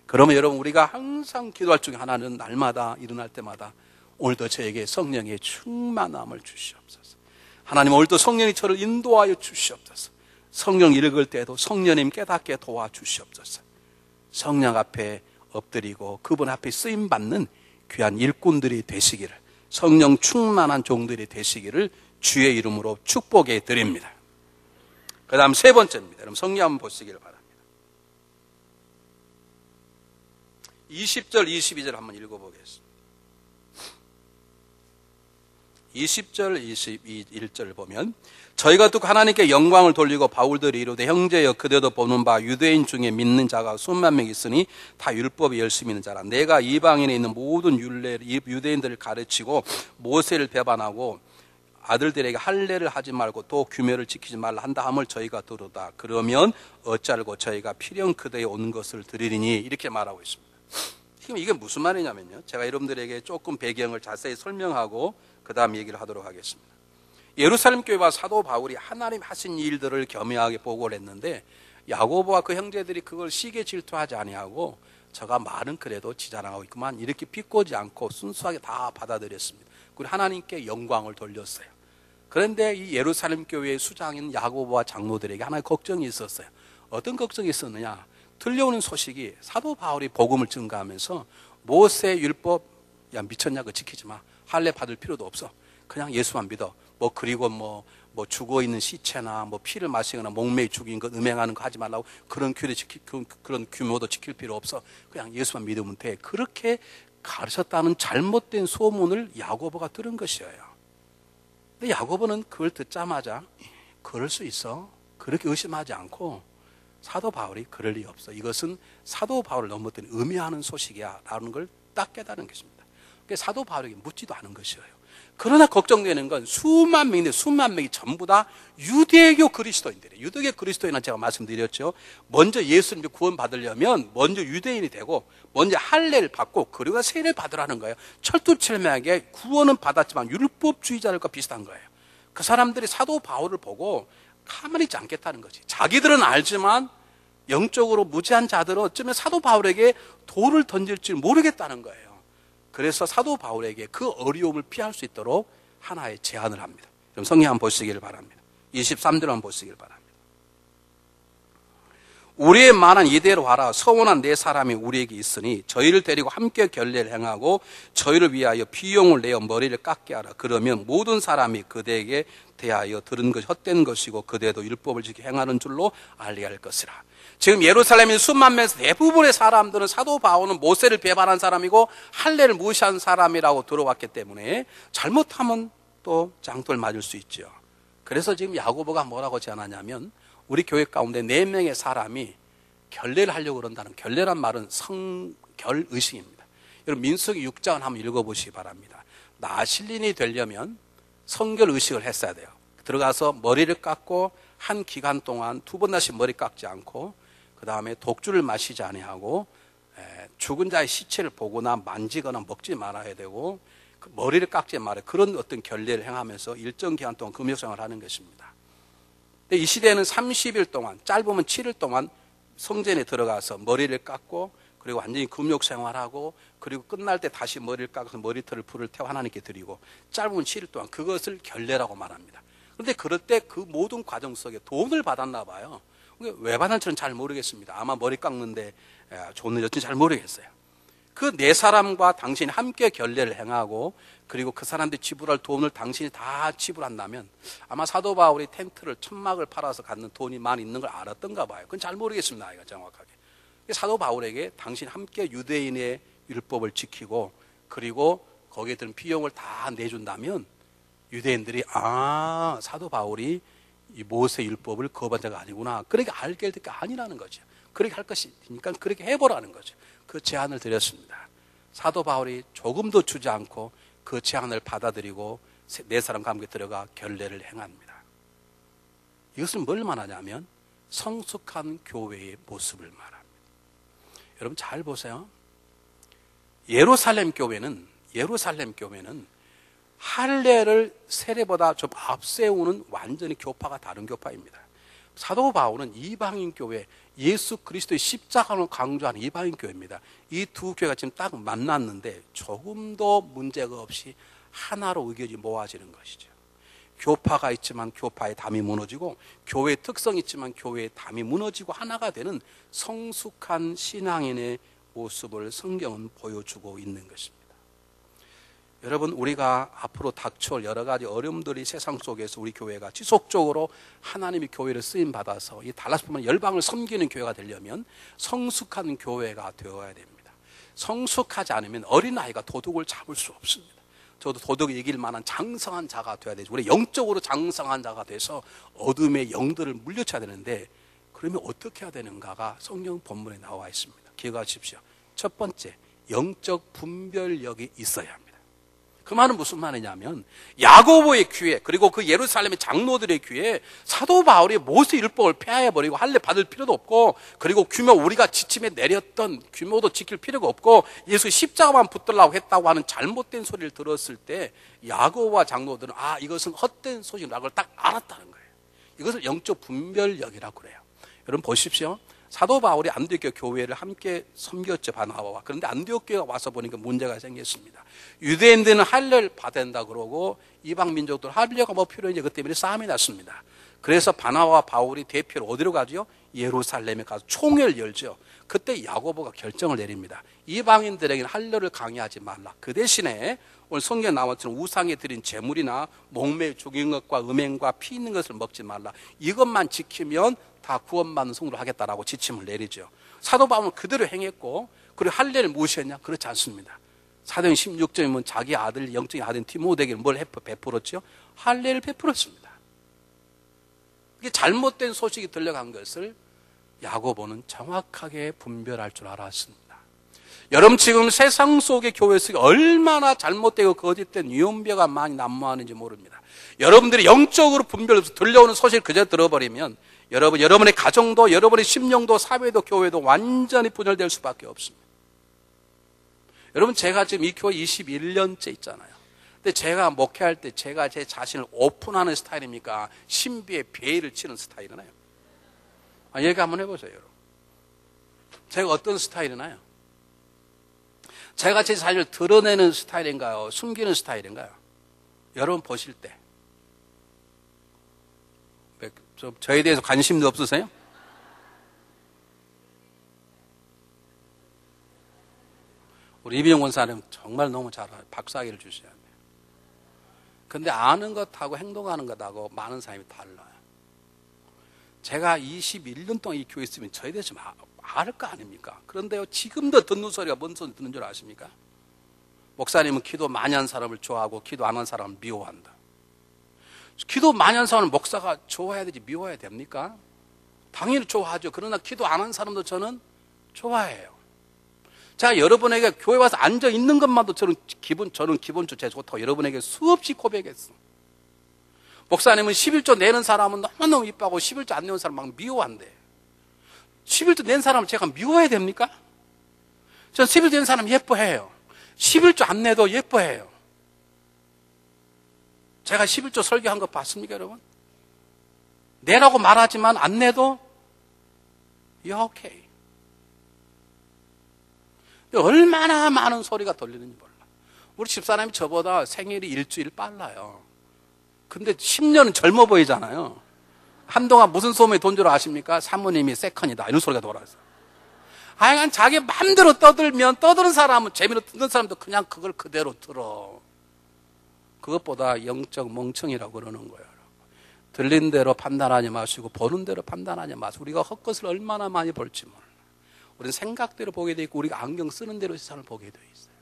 Speaker 1: 그러면 여러분, 우리가 항상 기도할 중에 하나는 날마다 일어날 때마다 오늘도 저에게 성령의 충만함을 주시옵소서. 하나님, 오늘도 성령이 저를 인도하여 주시옵소서. 성령 읽을 때도 성령님 깨닫게 도와주시옵소서. 성령 앞에 엎드리고 그분 앞에 쓰임받는 귀한 일꾼들이 되시기를, 성령 충만한 종들이 되시기를 주의 이름으로 축복해 드립니다. 그 다음 세 번째입니다. 여러분, 성경 한번 보시기를 바랍니다. 20절, 22절 한번 읽어보겠습니다. 20절, 21절 보면, 저희가 또 하나님께 영광을 돌리고 바울들이 이르되, 형제여 그대도 보는 바 유대인 중에 믿는 자가 수만 명 있으니 다 율법에 열심히 있는 자라. 내가 이방인에 있는 모든 유대인들을 가르치고 모세를 배반하고 아들들에게 할례를 하지 말고 또 규례를 지키지 말라 한다 함을 저희가 들으다. 그러면 어찌알고 저희가 필연 그대에 온 것을 드리리니, 이렇게 말하고 있습니다. 지금 이게 무슨 말이냐면요, 제가 여러분들에게 조금 배경을 자세히 설명하고 그 다음 얘기를 하도록 하겠습니다. 예루살렘 교회와 사도 바울이 하나님 하신 일들을 겸허하게 보고를 했는데, 야고보와 그 형제들이 그걸 시기에 질투하지 아니하고 저가 말은 그래도 지자랑하고 있구만, 이렇게 비꼬지 않고 순수하게 다 받아들였습니다. 그리고 하나님께 영광을 돌렸어요. 그런데 이 예루살렘 교회의 수장인 야고보와 장로들에게 하나의 걱정이 있었어요. 어떤 걱정이 있었느냐? 들려오는 소식이 사도 바울이 복음을 증거하면서 모세 율법, 야 미쳤냐, 그거 지키지 마, 할례 받을 필요도 없어, 그냥 예수만 믿어. 그리고 죽어 있는 시체나 피를 마시거나 목매이 죽인 것 음행하는 거 하지 말라고 그런 규모도 지킬 필요 없어. 그냥 예수만 믿으면 돼. 그렇게 가르쳤다는 잘못된 소문을 야고보가 들은 것이에요. 근데 야고보는 그걸 듣자마자 그럴 수 있어. 그렇게 의심하지 않고 사도 바울이 그럴 리 없어. 이것은 사도 바울을 넘어뜨린 의미하는 소식이야 라는 걸 딱 깨달은 것입니다. 그래서 사도 바울에게 묻지도 않은 것이에요. 그러나 걱정되는 건 수만 명이 전부 다 유대교 그리스도인들이에요. 유대교 그리스도인은 제가 말씀드렸죠. 먼저 예수님을 구원받으려면 먼저 유대인이 되고 먼저 할례를 받고 그리고 세례를 받으라는 거예요. 철두철미하게 구원은 받았지만 율법주의자들과 비슷한 거예요. 그 사람들이 사도 바울을 보고 가만히 있지 않겠다는 거지. 자기들은 알지만 영적으로 무지한 자들은 어쩌면 사도 바울에게 돌을 던질 줄 모르겠다는 거예요. 그래서 사도 바울에게 그 어려움을 피할 수 있도록 하나의 제안을 합니다. 그럼 성경 한번 보시길 바랍니다. 23절 한번 보시길 바랍니다. 우리의 말은 이대로 하라. 서원한 네 사람이 우리에게 있으니 저희를 데리고 함께 결례를 행하고 저희를 위하여 비용을 내어 머리를 깎게 하라. 그러면 모든 사람이 그대에게 대하여 들은 것이 헛된 것이고 그대도 율법을 지켜 행하는 줄로 알게 할 것이라. 지금 예루살렘인 수만 명에서 대부분의 사람들은 사도 바울은 모세를 배반한 사람이고 할례를 무시한 사람이라고 들어왔기 때문에 잘못하면 또 장돌 맞을 수 있죠. 그래서 지금 야고보가 뭐라고 제안하냐면 우리 교회 가운데 4명의 사람이 결례를 하려고 그런다는, 결례란 말은 성결의식입니다. 여러분 민수기 6장 한번 읽어보시기 바랍니다. 나실린이 되려면 성결의식을 했어야 돼요. 들어가서 머리를 깎고 한 기간 동안 2번씩 머리 깎지 않고 그 다음에 독주를 마시지 아니하고 죽은 자의 시체를 보거나 만지거나 먹지 말아야 되고 머리를 깎지 말아야, 그런 어떤 결례를 행하면서 일정 기간 동안 금욕생활을 하는 것입니다. 근데 이 시대에는 30일 동안, 짧으면 7일 동안 성전에 들어가서 머리를 깎고 그리고 완전히 금욕생활하고 그리고 끝날 때 다시 머리를 깎아서 머리털을 불을 태워 하나님께 드리고 짧으면 7일 동안 그것을 결례라고 말합니다. 그런데 그럴 때 그 모든 과정 속에 돈을 받았나 봐요. 왜 받았는지는 잘 모르겠습니다. 아마 머리 깎는데 돈을 줬는지 잘 모르겠어요. 그 4사람과 당신이 함께 결례를 행하고 그리고 그 사람들이 지불할 돈을 당신이 다 지불한다면 아마 사도 바울이 텐트를 천막을 팔아서 갖는 돈이 많이 있는 걸 알았던가 봐요. 그건 잘 모르겠습니다. 이거 정확하게. 사도 바울에게 당신 함께 유대인의 율법을 지키고 그리고 거기에 드는 비용을 다 내준다면 유대인들이 사도 바울이 이 모세 율법을 거부한 자가 아니구나, 그렇게 알게 될 게 아니라는 거죠. 그렇게 할 것이니까 그렇게 해보라는 거죠. 그 제안을 드렸습니다. 사도 바울이 조금도 주지 않고 그 제안을 받아들이고 4사람과 함께 들어가 결례를 행합니다. 이것은 뭘 말하냐면 성숙한 교회의 모습을 말합니다. 여러분 잘 보세요. 예루살렘 교회는 할례를 세례보다 좀 앞세우는 완전히 교파가 다른 교파입니다. 사도 바울은 이방인 교회, 예수 그리스도의 십자가를 강조하는 이방인 교회입니다. 이 두 교회가 지금 딱 만났는데 조금도 문제가 없이 하나로 의견이 모아지는 것이죠. 교파가 있지만 교파의 담이 무너지고 교회의 특성이 있지만 교회의 담이 무너지고 하나가 되는 성숙한 신앙인의 모습을 성경은 보여주고 있는 것입니다. 여러분, 우리가 앞으로 닥쳐올 여러 가지 어려움들이 세상 속에서 우리 교회가 지속적으로 하나님의 교회를 쓰임받아서 이 달라스뿐만 열방을 섬기는 교회가 되려면 성숙한 교회가 되어야 됩니다. 성숙하지 않으면 어린아이가 도둑을 잡을 수 없습니다. 저도 도둑이 이길 만한 장성한 자가 되어야 되죠. 우리 영적으로 장성한 자가 돼서 어둠의 영들을 물리쳐야 되는데 그러면 어떻게 해야 되는가가 성경 본문에 나와 있습니다. 기억하십시오. 첫 번째, 영적 분별력이 있어야 합니다. 그 말은 무슨 말이냐면 야고보의 귀에 그리고 그 예루살렘의 장로들의 귀에 사도 바울이 모세 율법을 폐하해버리고 할례 받을 필요도 없고 그리고 우리가 지침에 내렸던 규모도 지킬 필요가 없고 예수 십자가만 붙들라고 했다고 하는 잘못된 소리를 들었을 때 야고보와 장로들은 이것은 헛된 소식이라는 걸 딱 알았다는 거예요. 이것을 영적 분별력이라고 그래요. 여러분 보십시오. 사도 바울이 안디옥 교회를 함께 섬겼죠, 바나바와. 그런데 안디옥 교회가 와서 보니까 문제가 생겼습니다. 유대인들은 할례를 받아야 된다 그러고 이방 민족들 할례가 뭐 필요한지 그 때문에 싸움이 났습니다. 그래서 바나바와 바울이 대표로 어디로 가죠? 예루살렘에 가서 총회를 열죠. 그때 야고보가 결정을 내립니다. 이방인들에게는 할례를 강요하지 말라. 그 대신에 오늘 성경에 나온 것처럼 우상에 드린 제물이나 목매일 죽인 것과 음행과 피 있는 것을 먹지 말라. 이것만 지키면 다 구원받는 성도로 하겠다라고 지침을 내리죠. 사도 바울은 그대로 행했고, 그리고 할례를 무시했냐? 그렇지 않습니다. 사도행 16절에 보면 자기 아들, 영적인 아들 디모데에게 뭘 베풀었죠? 할례를 베풀었습니다. 이게 잘못된 소식이 들려간 것을 야고보는 정확하게 분별할 줄 알았습니다. 여러분, 지금 세상 속의 교회에서 얼마나 잘못되고 거짓된 유언비어가 많이 난무하는지 모릅니다. 여러분들이 영적으로 분별해서 들려오는 소식을 그저 들어버리면 여러분의 가정도, 여러분의 심령도, 사회도, 교회도 완전히 분열될 수밖에 없습니다. 여러분, 제가 지금 이 교회 21년째 있잖아요. 근데 제가 목회할 때 제가 제 자신을 오픈하는 스타일입니까? 신비의 베일을 치는 스타일이나요? 얘기 한번 해보세요, 여러분. 제가 어떤 스타일이나요? 제가 제 자신을 드러내는 스타일인가요? 숨기는 스타일인가요? 여러분 보실 때 저에 대해서 관심도 없으세요? 우리 이병원 권사님 정말 너무 잘 알아요. 박사학위를 주셔야 돼요. 근데 아는 것하고 행동하는 것하고 많은 사람이 달라요. 제가 21년 동안 이 교회에 있으면 저에 대해서 알 거 아닙니까? 그런데요, 지금도 듣는 소리가 뭔 소리 듣는 줄 아십니까? 목사님은 기도 많이 한 사람을 좋아하고 기도 안 한 사람을 미워한다. 기도 많이 한 사람은 목사가 좋아해야 되지 미워해야 됩니까? 당연히 좋아하죠. 그러나 기도 안 한 사람도 저는 좋아해요. 제가 여러분에게 교회 와서 앉아 있는 것만도 저는 기본적으로 제가 좋다고 여러분에게 수없이 고백했어. 목사님은 11조 내는 사람은 너무너무 이뻐하고 11조 안 내는 사람 막 미워한대. 11조 낸 사람을 제가 미워해야 됩니까? 전 11조 낸 사람 예뻐해요. 11조 안 내도 예뻐해요. 제가 11조 설교한 거 봤습니까, 여러분? 내라고 말하지만 안 내도 you're okay. 얼마나 많은 소리가 들리는지 몰라. 우리 집사람이 저보다 생일이 일주일 빨라요. 근데 10년은 젊어 보이잖아요. 한동안 무슨 소문이 돈 줄 아십니까? 사모님이 세컨이다 이런 소리가 돌아서. 하여간 자기 맘대로 떠들면 떠드는 사람은 재미로 듣는 사람도 그냥 그걸 그대로 들어. 그것보다 영적 멍청이라고 그러는 거예요. 들린 대로 판단하지 마시고 보는 대로 판단하지 마시고 우리가 헛것을 얼마나 많이 볼지 몰라. 우리는 생각대로 보게 돼 있고 우리가 안경 쓰는 대로 세상을 보게 돼 있어요.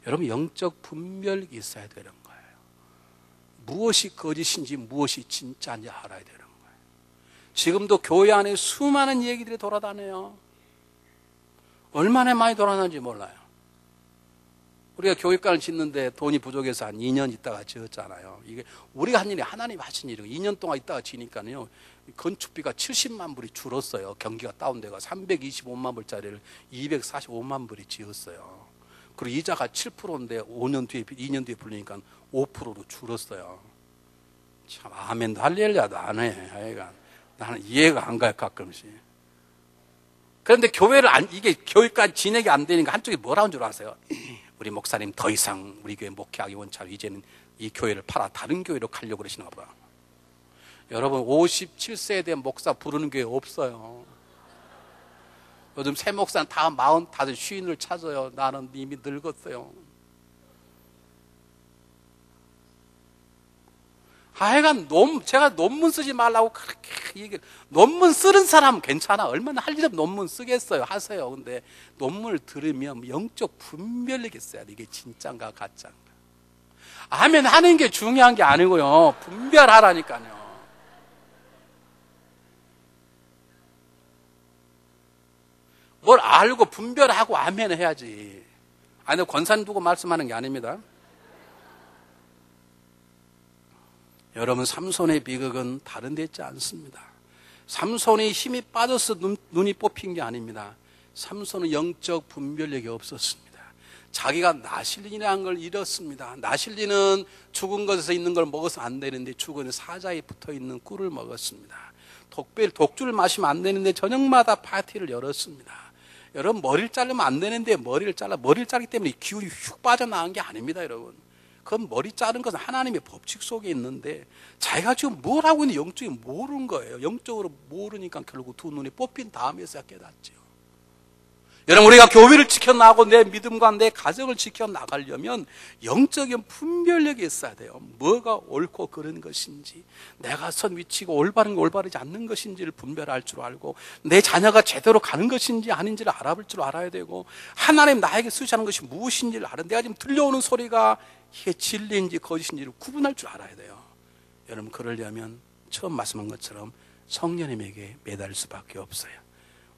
Speaker 1: 여러분, 영적 분별이 있어야 되는 거예요. 무엇이 거짓인지 무엇이 진짜인지 알아야 되는 거예요. 지금도 교회 안에 수많은 얘기들이 돌아다녀요. 얼마나 많이 돌아다니는지 몰라요. 우리가 교육관을 짓는데 돈이 부족해서 한 2년 있다가 지었잖아요. 이게 우리가 한 일이 하나님 하신 일이고 2년 동안 있다가 지니까요. 건축비가 70만 불이 줄었어요. 경기가 다운돼가 325만 불짜리를 245만 불이 지었어요. 그리고 이자가 7%인데 2년 뒤에 불리니까 5%로 줄었어요. 참 아멘도 할렐루야도 안 해. 하여간 나는 이해가 안 가요, 가끔씩. 그런데 교회를 이게 교육까지 진행이 안 되니까 한쪽이 뭐라는 줄 아세요? 우리 목사님 더 이상 우리 교회 목회하기 원치 이제는 이 교회를 팔아 다른 교회로 가려고 그러시나 봐. 여러분, 57세에 된 목사 부르는 교회 없어요. 요즘 새 목사는 다 45 쉬인을 찾아요. 나는 이미 늙었어요. 하여간 제가 논문 쓰지 말라고 그렇게 얘기를. 논문 쓰는 사람은 괜찮아. 얼마나 할 일 없으면 논문 쓰겠어요. 하세요. 근데 논문을 들으면 영적 분별력이 있어야 돼. 이게 진짜인가 가짜인가. 아멘 하는 게 중요한 게 아니고요. 분별하라니까요. 뭘 알고 분별하고 아멘 해야지. 아니, 권사님 두고 말씀하는 게 아닙니다. 여러분, 삼손의 비극은 다른 데 있지 않습니다. 삼손이 힘이 빠져서 눈이 뽑힌 게 아닙니다. 삼손은 영적 분별력이 없었습니다. 자기가 나실린이라는 걸 잃었습니다. 나실린은 죽은 것에서 있는 걸 먹어서 안 되는데 죽은 사자에 붙어있는 꿀을 먹었습니다. 특별히 독주를 마시면 안 되는데 저녁마다 파티를 열었습니다. 여러분, 머리를 자르면 안 되는데 머리를 자르기 때문에 기운이 훅 빠져나간 게 아닙니다, 여러분. 그건 머리 자른 것은 하나님의 법칙 속에 있는데 자기가 지금 뭘 하고 있는지 영적으로 모르는 거예요. 영적으로 모르니까 결국 두 눈이 뽑힌 다음에서야 깨닫죠. 여러분, 우리가 교회를 지켜나가고 내 믿음과 내 가정을 지켜나가려면 영적인 분별력이 있어야 돼요. 뭐가 옳고 그른 것인지, 내가 선 위치가 올바른 게 올바르지 않는 것인지를 분별할 줄 알고, 내 자녀가 제대로 가는 것인지 아닌지를 알아볼 줄 알아야 되고, 하나님 나에게 쓰시는 것이 무엇인지를 알아. 내가 지금 들려오는 소리가 이게 진리인지 거짓인지를 구분할 줄 알아야 돼요. 여러분, 그러려면 처음 말씀한 것처럼 성령님에게 매달릴 수밖에 없어요.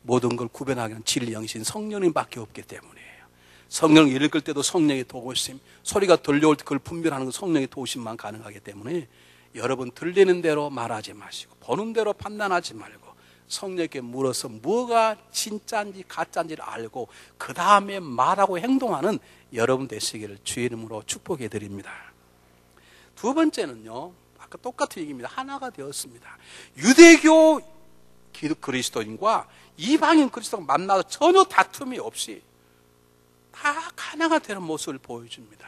Speaker 1: 모든 걸 구별하기는 진리 영신 성령님밖에 없기 때문이에요. 성령 읽을 때도 성령의 도우심, 소리가 들려올 때 그걸 분별하는 건 성령의 도우심만 가능하기 때문에 여러분, 들리는 대로 말하지 마시고 보는 대로 판단하지 말고 성령께 물어서 뭐가 진짜인지 가짜인지를 알고 그 다음에 말하고 행동하는 여러분 되시기를 주의 이름으로 축복해 드립니다. 두 번째는요, 아까 똑같은 얘기입니다. 하나가 되었습니다. 유대교 그리스도인과 이방인 그리스도가 만나서 전혀 다툼이 없이 다 하나가 되는 모습을 보여줍니다.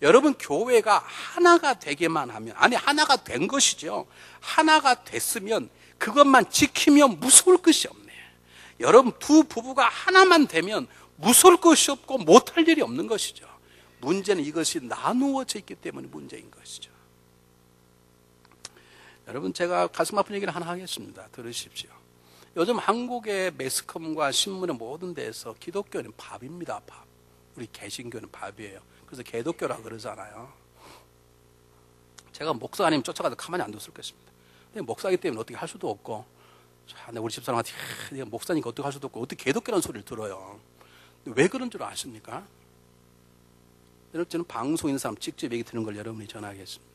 Speaker 1: 여러분, 교회가 하나가 되게만 하면, 아니 하나가 된 것이죠. 하나가 됐으면 그것만 지키면 무서울 것이 없네요. 여러분, 두 부부가 하나만 되면 무서울 것이 없고 못할 일이 없는 것이죠. 문제는 이것이 나누어져 있기 때문에 문제인 것이죠. 여러분, 제가 가슴 아픈 얘기를 하나 하겠습니다. 들으십시오. 요즘 한국의 매스컴과 신문의 모든 데에서 기독교는 밥입니다. 밥. 우리 개신교는 밥이에요. 그래서 개독교라 그러잖아요. 제가 목사님 쫓아가서 가만히 안 뒀을 것입니다. 근데 목사이기 때문에 어떻게 할 수도 없고, 우리 집사람한테 내가 목사니까 어떻게 할 수도 없고 어떻게 개독교라는 소리를 들어요. 왜 그런 줄 아십니까? 여러분, 저는 방송 있는 사람 직접 얘기 드는 걸 여러분이 전하겠습니다.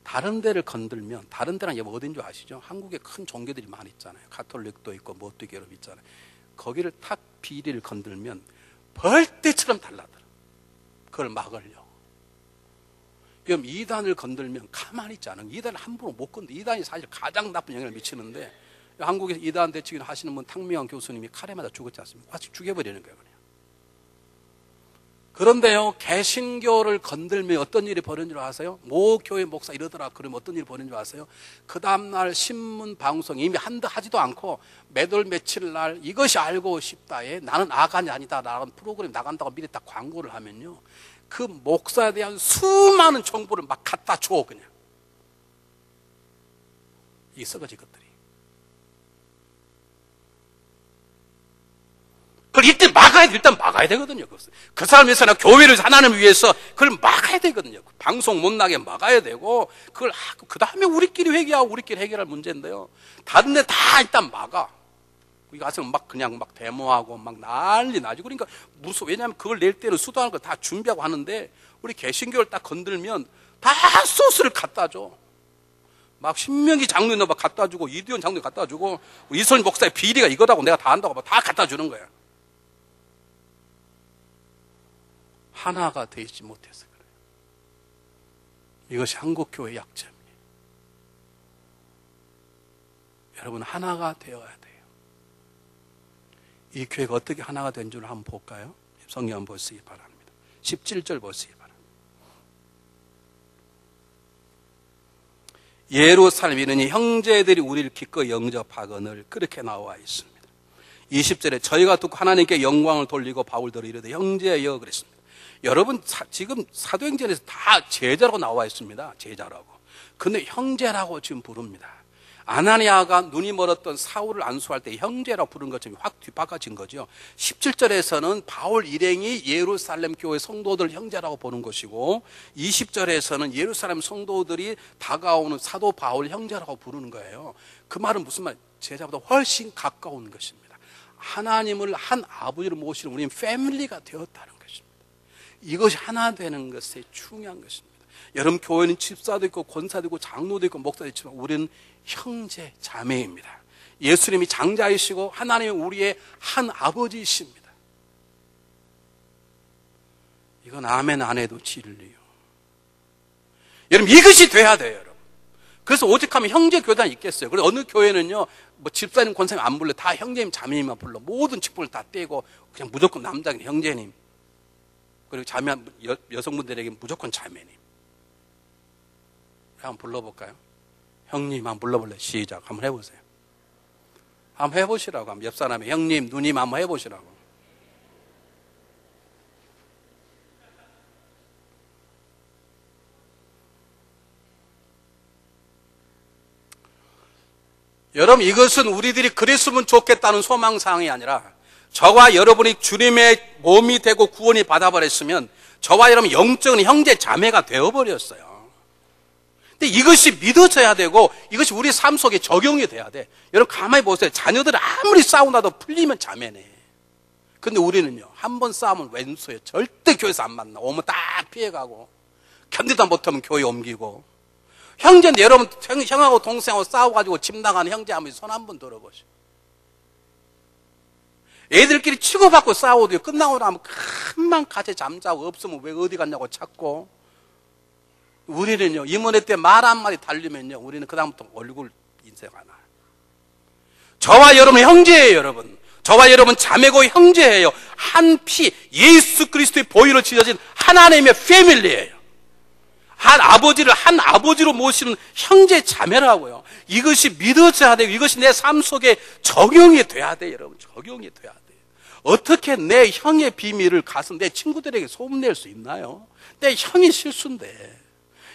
Speaker 1: 다른 데를 건들면, 다른 데는 어딘 줄 아시죠? 한국에 큰 종교들이 많이 있잖아요. 가톨릭도 있고 뭣도 여러분 있잖아요. 거기를 탁 비리를 건들면 벌떼처럼 달라들어. 그걸 막으려고. 그럼 이단을 건들면 가만히 있지 않아요. 이단을 함부로 못 건드. 이단이 사실 가장 나쁜 영향을 미치는데, 한국에서 이단 대치기를 하시는 분 탕미영 교수님이 칼에 맞아 죽었지 않습니까? 같이 죽여버리는 거예요, 그냥. 그런데요, 개신교를 건들면 어떤 일이 벌어진 줄 아세요? 모 교회 목사 이러더라. 그러면 어떤 일이 벌어진 줄 아세요? 그 다음날 신문 방송 이미 하지도 않고 매달 며칠 날 이것이 알고 싶다에 나는 아간이 아니다 라는 프로그램 나간다고 미리 딱 광고를 하면요, 그 목사에 대한 수많은 정보를 막 갖다 줘. 그냥 이 썩어질 것들이. 그걸 일단 막아야 돼. 일단 막아야 되거든요. 그 사람을 위해서나 교회를 하나님을 위해서 그걸 막아야 되거든요. 방송 못 나게 막아야 되고, 그걸 하고 그 다음에 우리끼리 회개하고 우리끼리 해결할 문제인데요. 다른 데 다 일단 막아. 거기 가서 그냥 데모하고 난리 나죠. 그러니까 무서워. 왜냐하면 그걸 낼 때는 수도하는 걸 다 준비하고 하는데, 우리 개신교를 딱 건들면 다 소스를 갖다 줘. 신명기 장로님 막 갖다 주고, 이두현 장로님 갖다 주고, 이선 목사의 비리가 이거다고 내가 다 한다고 다 갖다 주는 거야. 하나가 되지 못해서 그래요. 이것이 한국교회의 약점이에요. 여러분, 하나가 되어야 돼요. 이 교회가 어떻게 하나가 된 줄 한번 볼까요? 성경 한번 보시기 바랍니다. 17절 보시기 바랍니다. 예루살렘 이르니 형제들이 우리를 기꺼이 영접하거늘, 그렇게 나와 있습니다. 20절에 저희가 듣고 하나님께 영광을 돌리고 바울들을 이르되 형제여 그랬습니다. 여러분, 지금 사도행전에서 다 제자라고 나와 있습니다. 제자라고. 근데 형제라고 지금 부릅니다. 아나니아가 눈이 멀었던 사울을 안수할 때 형제라고 부른 것처럼 확 뒤바꿔진 거죠. 17절에서는 바울 일행이 예루살렘 교회 성도들 형제라고 보는 것이고, 20절에서는 예루살렘 성도들이 다가오는 사도 바울 형제라고 부르는 거예요. 그 말은 무슨 말? 제자보다 훨씬 가까운 것입니다. 하나님을 한 아버지를 모시는 우리는 패밀리가 되었다는 것입니다. 이것이 하나 되는 것이 중요한 것입니다. 여러분, 교회는 집사도 있고 권사도 있고 장로도 있고 목사도 있지만 우리는 형제 자매입니다. 예수님이 장자이시고 하나님은 우리의 한 아버지이십니다. 이건 아멘 안 해도 진리요. 여러분, 이것이 돼야 돼요. 여러분. 그래서 오직하면 형제 교단이 있겠어요. 그래서 어느 교회는요, 뭐 집사님, 권사님 안 불러. 다 형제님, 자매님만 불러. 모든 직분을 다 떼고 그냥 무조건 남자는 형제님. 그리고 자매, 여성분들에게 무조건 자매님. 한번 불러볼까요? 형님 한번 불러볼래요? 시작. 한번 해보세요. 한번 해보시라고. 한번 옆 사람이 형님, 누님 한번 해보시라고. 여러분, 이것은 우리들이 그랬으면 좋겠다는 소망사항이 아니라 저와 여러분이 주님의 몸이 되고 구원이 받아버렸으면 저와 여러분 영적인 형제 자매가 되어버렸어요. 근데 이것이 믿어져야 되고 이것이 우리 삶 속에 적용이 돼야 돼. 여러분 가만히 보세요. 자녀들 아무리 싸우나도 풀리면 자매네. 근데 우리는요, 한 번 싸우면 왼수예요. 절대 교회에서 안 만나. 오면 딱 피해가고 견디다 못하면 교회 옮기고. 형제인데 여러분 형하고 동생하고 싸워가지고 집 나가는 형제 한번 손 한 번 들어보시오. 애들끼리 치고받고 싸워도요, 끝나고 나면 금방 같이 잠자고 없으면 왜 어디 갔냐고 찾고. 우리는요, 이모네 때 말 한마디 달리면요, 우리는 그다음부터 얼굴 인생 하나. 저와 여러분 형제예요, 여러분. 저와 여러분 자매고 형제예요. 한 피, 예수 그리스도의 보혈로 지어진 하나님의 패밀리예요. 한 아버지로 모시는 형제 자매라고요. 이것이 믿어져야 돼요. 이것이 내 삶 속에 적용이 돼야 돼요, 여러분. 적용이 돼야 돼요. 어떻게 내 형의 비밀을 가서 내 친구들에게 소문낼 수 있나요? 내 형이 실수인데.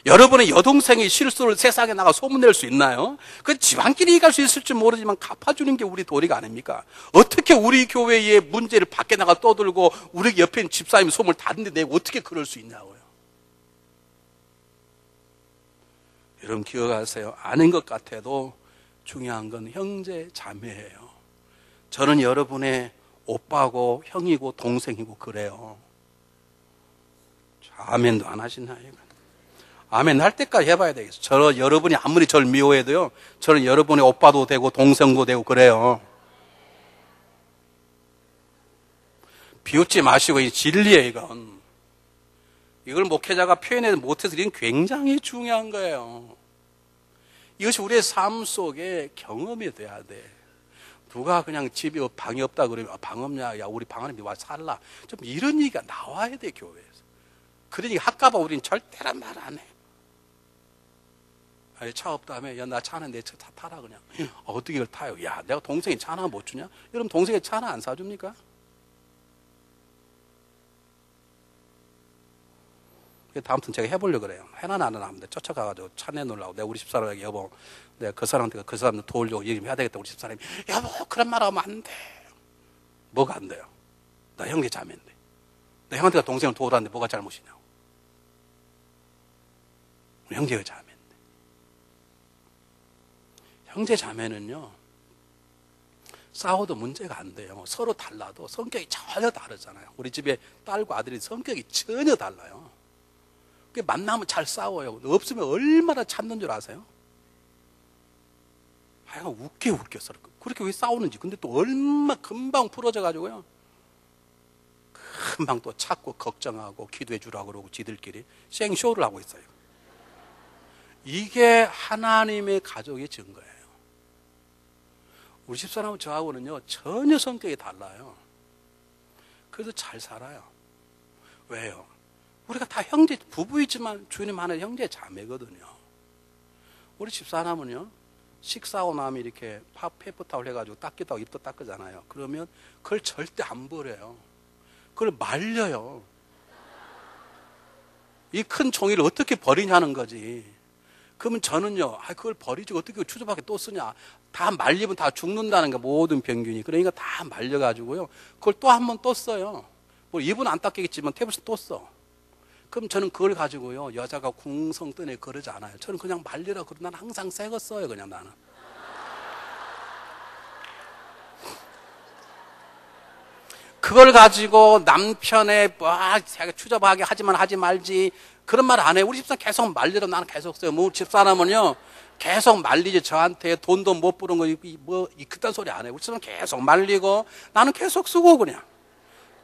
Speaker 1: 여러분의 여동생이 실수를 세상에 나가 소문낼 수 있나요? 그 집안끼리 얘기할 수 있을지 모르지만 갚아주는 게 우리 도리가 아닙니까? 어떻게 우리 교회의 문제를 밖에 나가 떠들고 우리 옆에 있는 집사님이 소문을 다는데 내가 어떻게 그럴 수 있냐고요? 여러분 기억하세요. 아닌 것 같아도 중요한 건 형제 자매예요. 저는 여러분의 오빠고 형이고 동생이고 그래요. 아멘도 안 하시나요? 아멘 할 때까지 해봐야 되겠어요. 여러분이 아무리 저를 미워해도요, 저는 여러분의 오빠도 되고 동생도 되고 그래요. 비웃지 마시고 이 진리예요, 이건. 이걸 목회자가 표현하지 못해서 이건 굉장히 중요한 거예요. 이것이 우리의 삶 속에 경험이 돼야 돼. 누가 그냥 집이 방이 없다 그러면 방 없냐? 야 우리 방 안에 와서 살라. 좀 이런 얘기가 나와야 돼, 교회에서. 그런 얘기 할까봐 우리는 절대란 말 안 해. 아니, 차 없다며? 야 나 차는 내 차 타라 그냥. 어떻게 이걸 타요? 야 내가 동생이 차 하나 못 주냐? 여러분 동생이 차 하나 안 사줍니까? 다음부터 제가 해보려고 그래요. 해나 나는 하는데 쫓아가가지고 차 내놓으려고. 내가 우리 집사람에게 여보, 내가 그 사람한테 그 사람 도우려고 얘기 좀 해야 되겠다. 우리 집사람이 여보 그런 말 하면 안 돼. 뭐가 안 돼요? 나 형제 자매인데. 내 형한테가 동생을 도우라는데 뭐가 잘못이냐고. 우리 형제가 자매인데. 형제 자매는요, 싸워도 문제가 안 돼요. 서로 달라도 성격이 전혀 다르잖아요. 우리 집에 딸과 아들이 성격이 전혀 달라요. 만나면 잘 싸워요. 없으면 얼마나 찾는 줄 아세요? 하여간 웃겨 서로. 그렇게 왜 싸우는지. 근데 또 얼마 금방 풀어져가지고요, 금방 또 찾고 걱정하고 기도해 주라고 그러고 지들끼리 생쇼를 하고 있어요. 이게 하나님의 가족의 증거예요. 우리 집사람은 저하고는요 전혀 성격이 달라요. 그래도 잘 살아요. 왜요? 우리가 다 형제, 부부이지만 주님 하나의 형제 자매거든요. 우리 집사람은요, 식사하고 나면 이렇게 페이퍼타올 해가지고 닦기도 하고 입도 닦으잖아요. 그러면 그걸 절대 안 버려요. 그걸 말려요. 이 큰 종이를 어떻게 버리냐는 거지. 그러면 저는요, 그걸 버리지 어떻게 추접하게 또 쓰냐. 다 말리면 다 죽는다는 거, 모든 병균이. 그러니까 다 말려가지고요, 그걸 또 한 번 또 써요. 뭐 입은 안 닦이겠지만 테이블에서 또 써. 그럼 저는 그걸 가지고요, 여자가 궁성 떠내 그러지 않아요. 저는 그냥 말리라 그러고 나는 항상 새 거 써요, 그냥 나는. 그걸 가지고 남편의 자기가 추접하게 하지만 하지 말지 그런 말 안 해요. 우리 집사람 계속 말리라 나는 계속 써요. 뭐 우리 집사람은요 계속 말리지. 저한테 돈도 못 부른 거 그딴 소리 안 해요. 우리 집사람 계속 말리고 나는 계속 쓰고 그냥.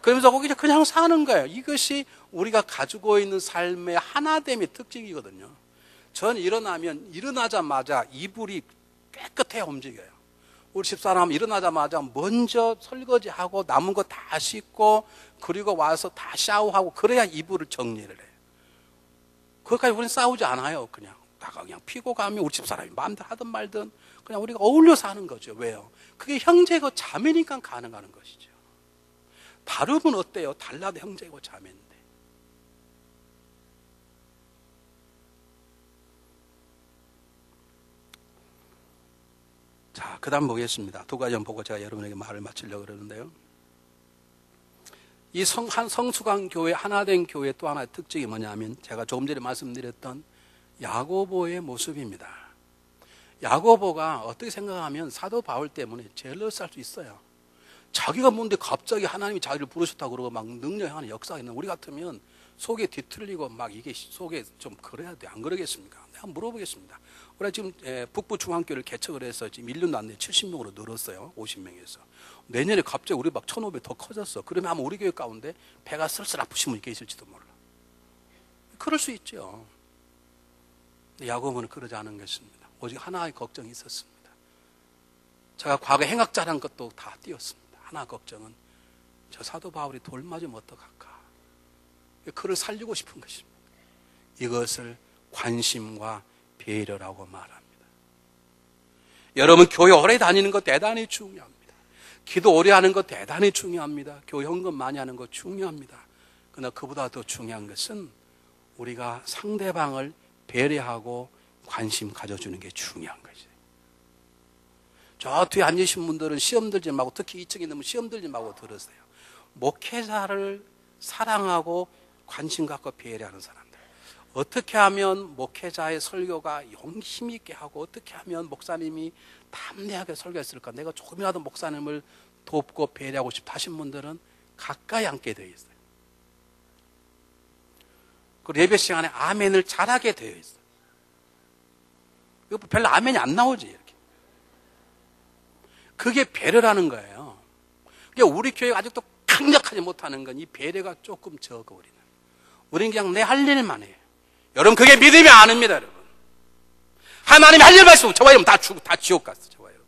Speaker 1: 그러면서 거기 그냥 사는 거예요. 이것이 우리가 가지고 있는 삶의 하나됨의 특징이거든요. 저는 일어나자마자 이불이 깨끗해 움직여요. 우리 집사람 일어나자마자 먼저 설거지하고 남은 거 다 씻고 그리고 와서 다 샤워하고 그래야 이불을 정리를 해요. 그것까지 우리는 싸우지 않아요. 그냥 피고 가면 우리 집사람이 마음대로 하든 말든 그냥 우리가 어울려 사는 거죠. 왜요? 그게 형제고 자매니까 가능한 것이죠. 다름은 어때요? 달라도 형제고 자매인데. 자, 그 다음 보겠습니다. 두 가지 보고 제가 여러분에게 말을 마치려고 그러는데요. 이 성수강 교회, 하나된 교회 또 하나의 특징이 뭐냐면 제가 조금 전에 말씀드렸던 야고보의 모습입니다. 야고보가 어떻게 생각하면 사도 바울 때문에 젤러스할 수 있어요. 자기가 뭔데 갑자기 하나님이 자기를 부르셨다고 그러고 막 능력하는 역사가 있는 우리 같으면 속에 뒤틀리고 막 이게 속에 좀 그래야 돼. 안 그러겠습니까? 내가 물어보겠습니다. 우리가 지금 북부 중앙교회를 개척을 해서 지금 1년도 안 돼 70명으로 늘었어요. 50명에서. 내년에 갑자기 우리 막 1,500 더 커졌어. 그러면 아마 우리 교회 가운데 배가 슬슬 아프신 분이 계실지도 몰라. 그럴 수 있죠. 야고보는 그러지 않은 것입니다. 오직 하나의 걱정이 있었습니다. 제가 과거 행악자라는 것도 다 띄었습니다. 하나 걱정은 저 사도 바울이 돌 맞으면 어떡할까. 그를 살리고 싶은 것입니다. 이것을 관심과 배려라고 말합니다. 여러분 교회 오래 다니는 것 대단히 중요합니다. 기도 오래 하는 것 대단히 중요합니다. 교회 헌금 많이 하는 것 중요합니다. 그러나 그보다 더 중요한 것은 우리가 상대방을 배려하고 관심 가져주는 게 중요한 거죠. 저 뒤에 앉으신 분들은 시험 들지 말고, 특히 2층에 있는 분 시험 들지 말고 들으세요. 목회자를 사랑하고 관심 갖고 배려하는 사람들. 어떻게 하면 목회자의 설교가 힘 있게 하고 어떻게 하면 목사님이 담대하게 설교했을까. 내가 조금이라도 목사님을 돕고 배려하고 싶다 하신 분들은 가까이 앉게 되어 있어요. 그리고 예배 시간에 아멘을 잘하게 되어 있어요. 이거 별로 아멘이 안 나오지 이렇게. 그게 배려라는 거예요. 그러니까 우리 교회가 아직도 강력하지 못하는 건 이 배려가 조금 적어 우리는 그냥 내 할 일만 해요. 여러분 그게 믿음이 아닙니다. 여러분 하나님이 할 일만 있으면 저와 여러분 다 지옥 갔어. 저와 여러분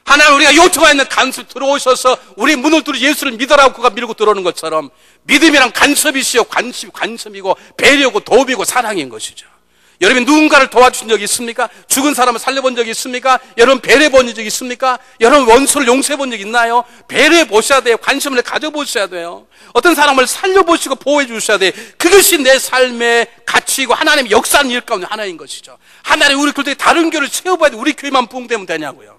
Speaker 1: 하나님 우리가 요청하고 있는 간섭 들어오셔서 우리 문을 뚫어 예수를 믿으라고 그가 밀고 들어오는 것처럼 믿음이란 간섭이시요 관심이고 배려고 도움이고 사랑인 것이죠. 여러분 누군가를 도와주신 적이 있습니까? 죽은 사람을 살려본 적이 있습니까? 여러분 배려해 본 적이 있습니까? 여러분 원수를 용서해 본 적이 있나요? 배려해 보셔야 돼요. 관심을 가져보셔야 돼요. 어떤 사람을 살려보시고 보호해 주셔야 돼요. 그것이 내 삶의 가치이고 하나님의 역사하는 일 가운데 하나인 것이죠. 하나님 우리 교회에 다른 교회를 세워봐야 돼. 우리 교회만 부흥되면 되냐고요.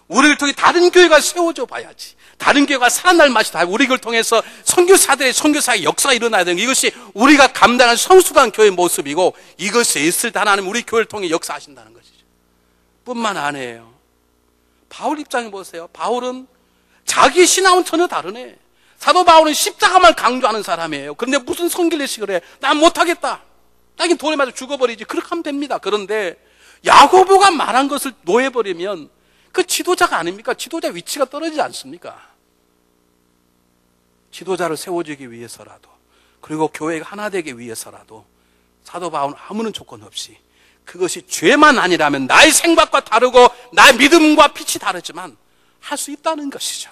Speaker 1: 우리를 통해 다른 교회가 세워져 봐야지. 다른 교회가 살아날 맛이 다 우리 교회를 통해서 선교사들의 선교사의 역사가 일어나야 되는 이것이 우리가 감당한 성숙한 교회의 모습이고 이것이 있을 때 하나님 우리 교회를 통해 역사하신다는 것이죠. 뿐만 아니에요. 바울 입장에 보세요. 바울은 자기 신앙은 전혀 다르네. 사도 바울은 십자가만 강조하는 사람이에요. 그런데 무슨 성길례식을 해. 난 못하겠다. 나긴 돌에 맞아 죽어버리지. 그렇게 하면 됩니다. 그런데 야고보가 말한 것을 놓아버리면 그 지도자가 아닙니까? 지도자 위치가 떨어지지 않습니까? 지도자를 세워주기 위해서라도 그리고 교회가 하나 되기 위해서라도 사도 바울은 아무런 조건 없이 그것이 죄만 아니라면 나의 생각과 다르고 나의 믿음과 빛이 다르지만 할 수 있다는 것이죠.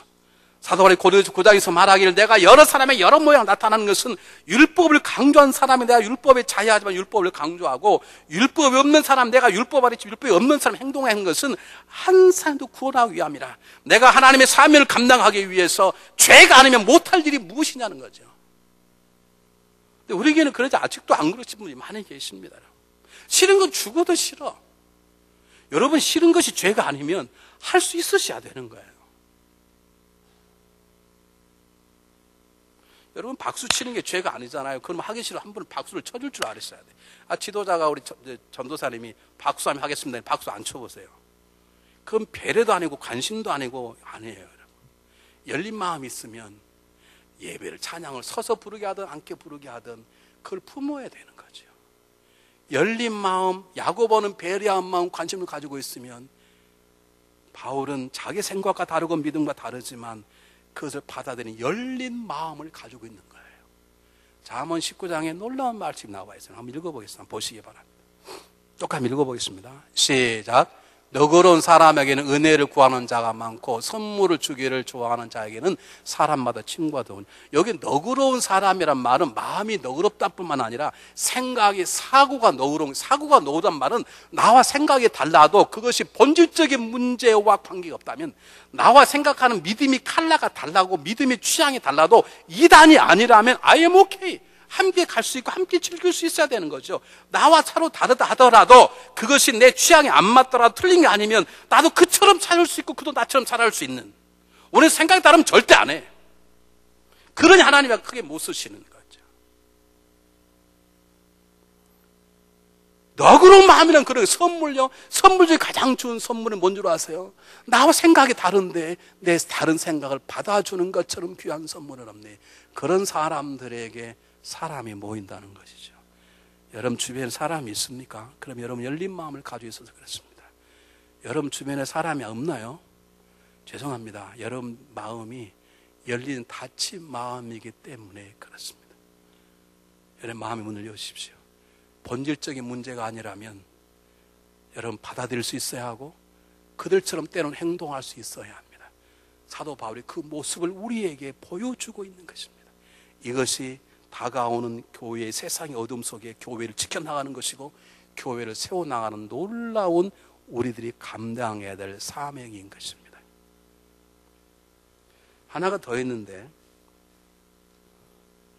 Speaker 1: 사도 바울이 고린도 9장에서 말하기를 내가 여러 사람의 여러 모양 나타나는 것은 율법을 강조한 사람이 내가 율법에 자유하지만 율법을 강조하고 율법이 없는 사람 내가 율법 아래 율법이 없는 사람 행동하는 것은 한 사람도 구원하기 위함이라. 내가 하나님의 사명을 감당하기 위해서 죄가 아니면 못할 일이 무엇이냐는 거죠. 근데 우리에게는 그러지 아직도 안 그러신 분이 많이 계십니다. 싫은 건 죽어도 싫어. 여러분 싫은 것이 죄가 아니면 할 수 있으셔야 되는 거예요. 여러분 박수 치는 게 죄가 아니잖아요. 그럼 하기 싫어 한 분은 박수를 쳐줄 줄 알았어야 돼. 지도자가 우리 전도사님이 박수하면 하겠습니다. 박수 안 쳐보세요. 그건 배려도 아니고 관심도 아니고 아니에요. 여러분. 열린 마음이 있으면 예배를 찬양을 서서 부르게 하든 앉게 부르게 하든 그걸 품어야 되는 거죠. 열린 마음, 야고보는 배려한 마음, 관심을 가지고 있으면 바울은 자기 생각과 다르고 믿음과 다르지만 그것을 받아들이는 열린 마음을 가지고 있는 거예요. 잠언 19장에 놀라운 말씀이 나와 있어요. 한번 읽어보겠습니다. 보시기 바랍니다. 똑같이 읽어보겠습니다. 시작. 너그러운 사람에게는 은혜를 구하는 자가 많고 선물을 주기를 좋아하는 자에게는 사람마다 친구가 더우니. 여기 너그러운 사람이란 말은 마음이 너그럽다 뿐만 아니라 생각이 사고가 너그러운 말은 나와 생각이 달라도 그것이 본질적인 문제와 관계가 없다면, 나와 생각하는 믿음이 컬러가 달라고 믿음의 취향이 달라도 이단이 아니라면 I am okay. 함께 갈 수 있고 함께 즐길 수 있어야 되는 거죠. 나와 서로 다르다 하더라도 그것이 내 취향이 안 맞더라도 틀린 게 아니면 나도 그처럼 살을 수 있고 그도 나처럼 살아갈 수 있는, 우리 생각이 다르면 절대 안 해. 그러니 하나님이 크게 못 쓰시는 거죠. 너그러운 마음이란 그런 선물요. 선물 중에 가장 좋은 선물은 뭔 줄 아세요? 나와 생각이 다른데 내 다른 생각을 받아주는 것처럼 귀한 선물은 없네. 그런 사람들에게 사람이 모인다는 것이죠. 여러분 주변에 사람이 있습니까? 그럼 여러분 열린 마음을 가지고 있어서 그렇습니다. 여러분 주변에 사람이 없나요? 죄송합니다. 여러분 마음이 열린 닫힌 마음이기 때문에 그렇습니다. 여러분 마음의 문을 여십시오. 본질적인 문제가 아니라면 여러분 받아들일 수 있어야 하고 그들처럼 때로는 행동할 수 있어야 합니다. 사도 바울이 그 모습을 우리에게 보여주고 있는 것입니다. 이것이 다가오는 교회의 세상의 어둠 속에 교회를 지켜나가는 것이고 교회를 세워나가는 놀라운 우리들이 감당해야 될 사명인 것입니다. 하나가 더 있는데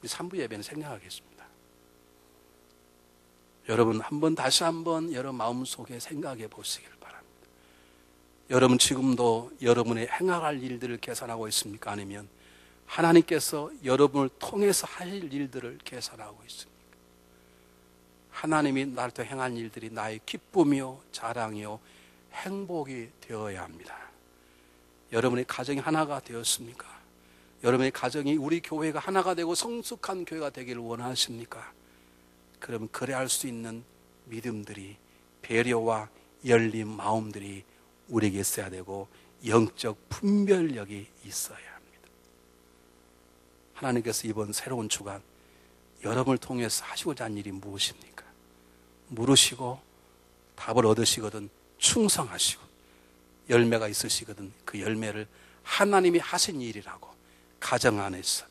Speaker 1: 3부 예배는 생략하겠습니다. 여러분 다시 한번 여러분 마음속에 생각해 보시길 바랍니다. 여러분 지금도 여러분의 행할 일들을 계산하고 있습니까? 아니면 하나님께서 여러분을 통해서 하실 일들을 계산하고 있습니까? 하나님이 나를 통해 행한 일들이 나의 기쁨이요 자랑이요 행복이 되어야 합니다. 여러분의 가정이 하나가 되었습니까? 여러분의 가정이 우리 교회가 하나가 되고 성숙한 교회가 되기를 원하십니까? 그러면 그래 할 수 있는 믿음들이, 배려와 열린 마음들이 우리에게 있어야 되고 영적 분별력이 있어야 합니다. 하나님께서 이번 새로운 주간 여러분을 통해서 하시고자 하는 일이 무엇입니까? 물으시고 답을 얻으시거든 충성하시고 열매가 있으시거든 그 열매를 하나님이 하신 일이라고 가정 안에서,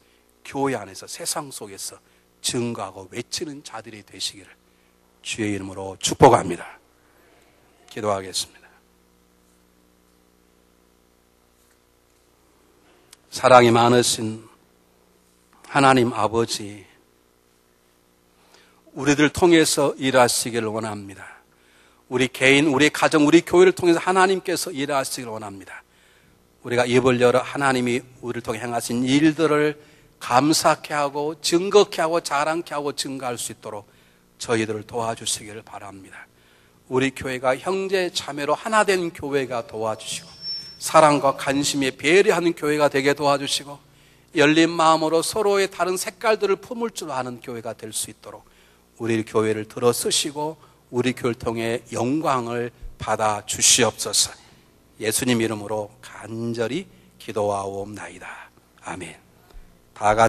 Speaker 1: 교회 안에서, 세상 속에서 증거하고 외치는 자들이 되시기를 주의 이름으로 축복합니다. 기도하겠습니다. 사랑이 많으신 하나님 아버지, 우리들 통해서 일하시기를 원합니다. 우리 개인, 우리 가정, 우리 교회를 통해서 하나님께서 일하시기를 원합니다. 우리가 입을 열어 하나님이 우리를 통해 행하신 일들을 감사케 하고 증거케 하고 자랑케 하고 증거할 수 있도록 저희들을 도와주시기를 바랍니다. 우리 교회가 형제 자매로 하나 된 교회가 도와주시고 사랑과 관심에 배려하는 교회가 되게 도와주시고 열린 마음으로 서로의 다른 색깔들을 품을 줄 아는 교회가 될 수 있도록 우리 교회를 들어 쓰시고 우리 교회를 통해 영광을 받아 주시옵소서. 예수님 이름으로 간절히 기도하옵나이다. 아멘. 다 같이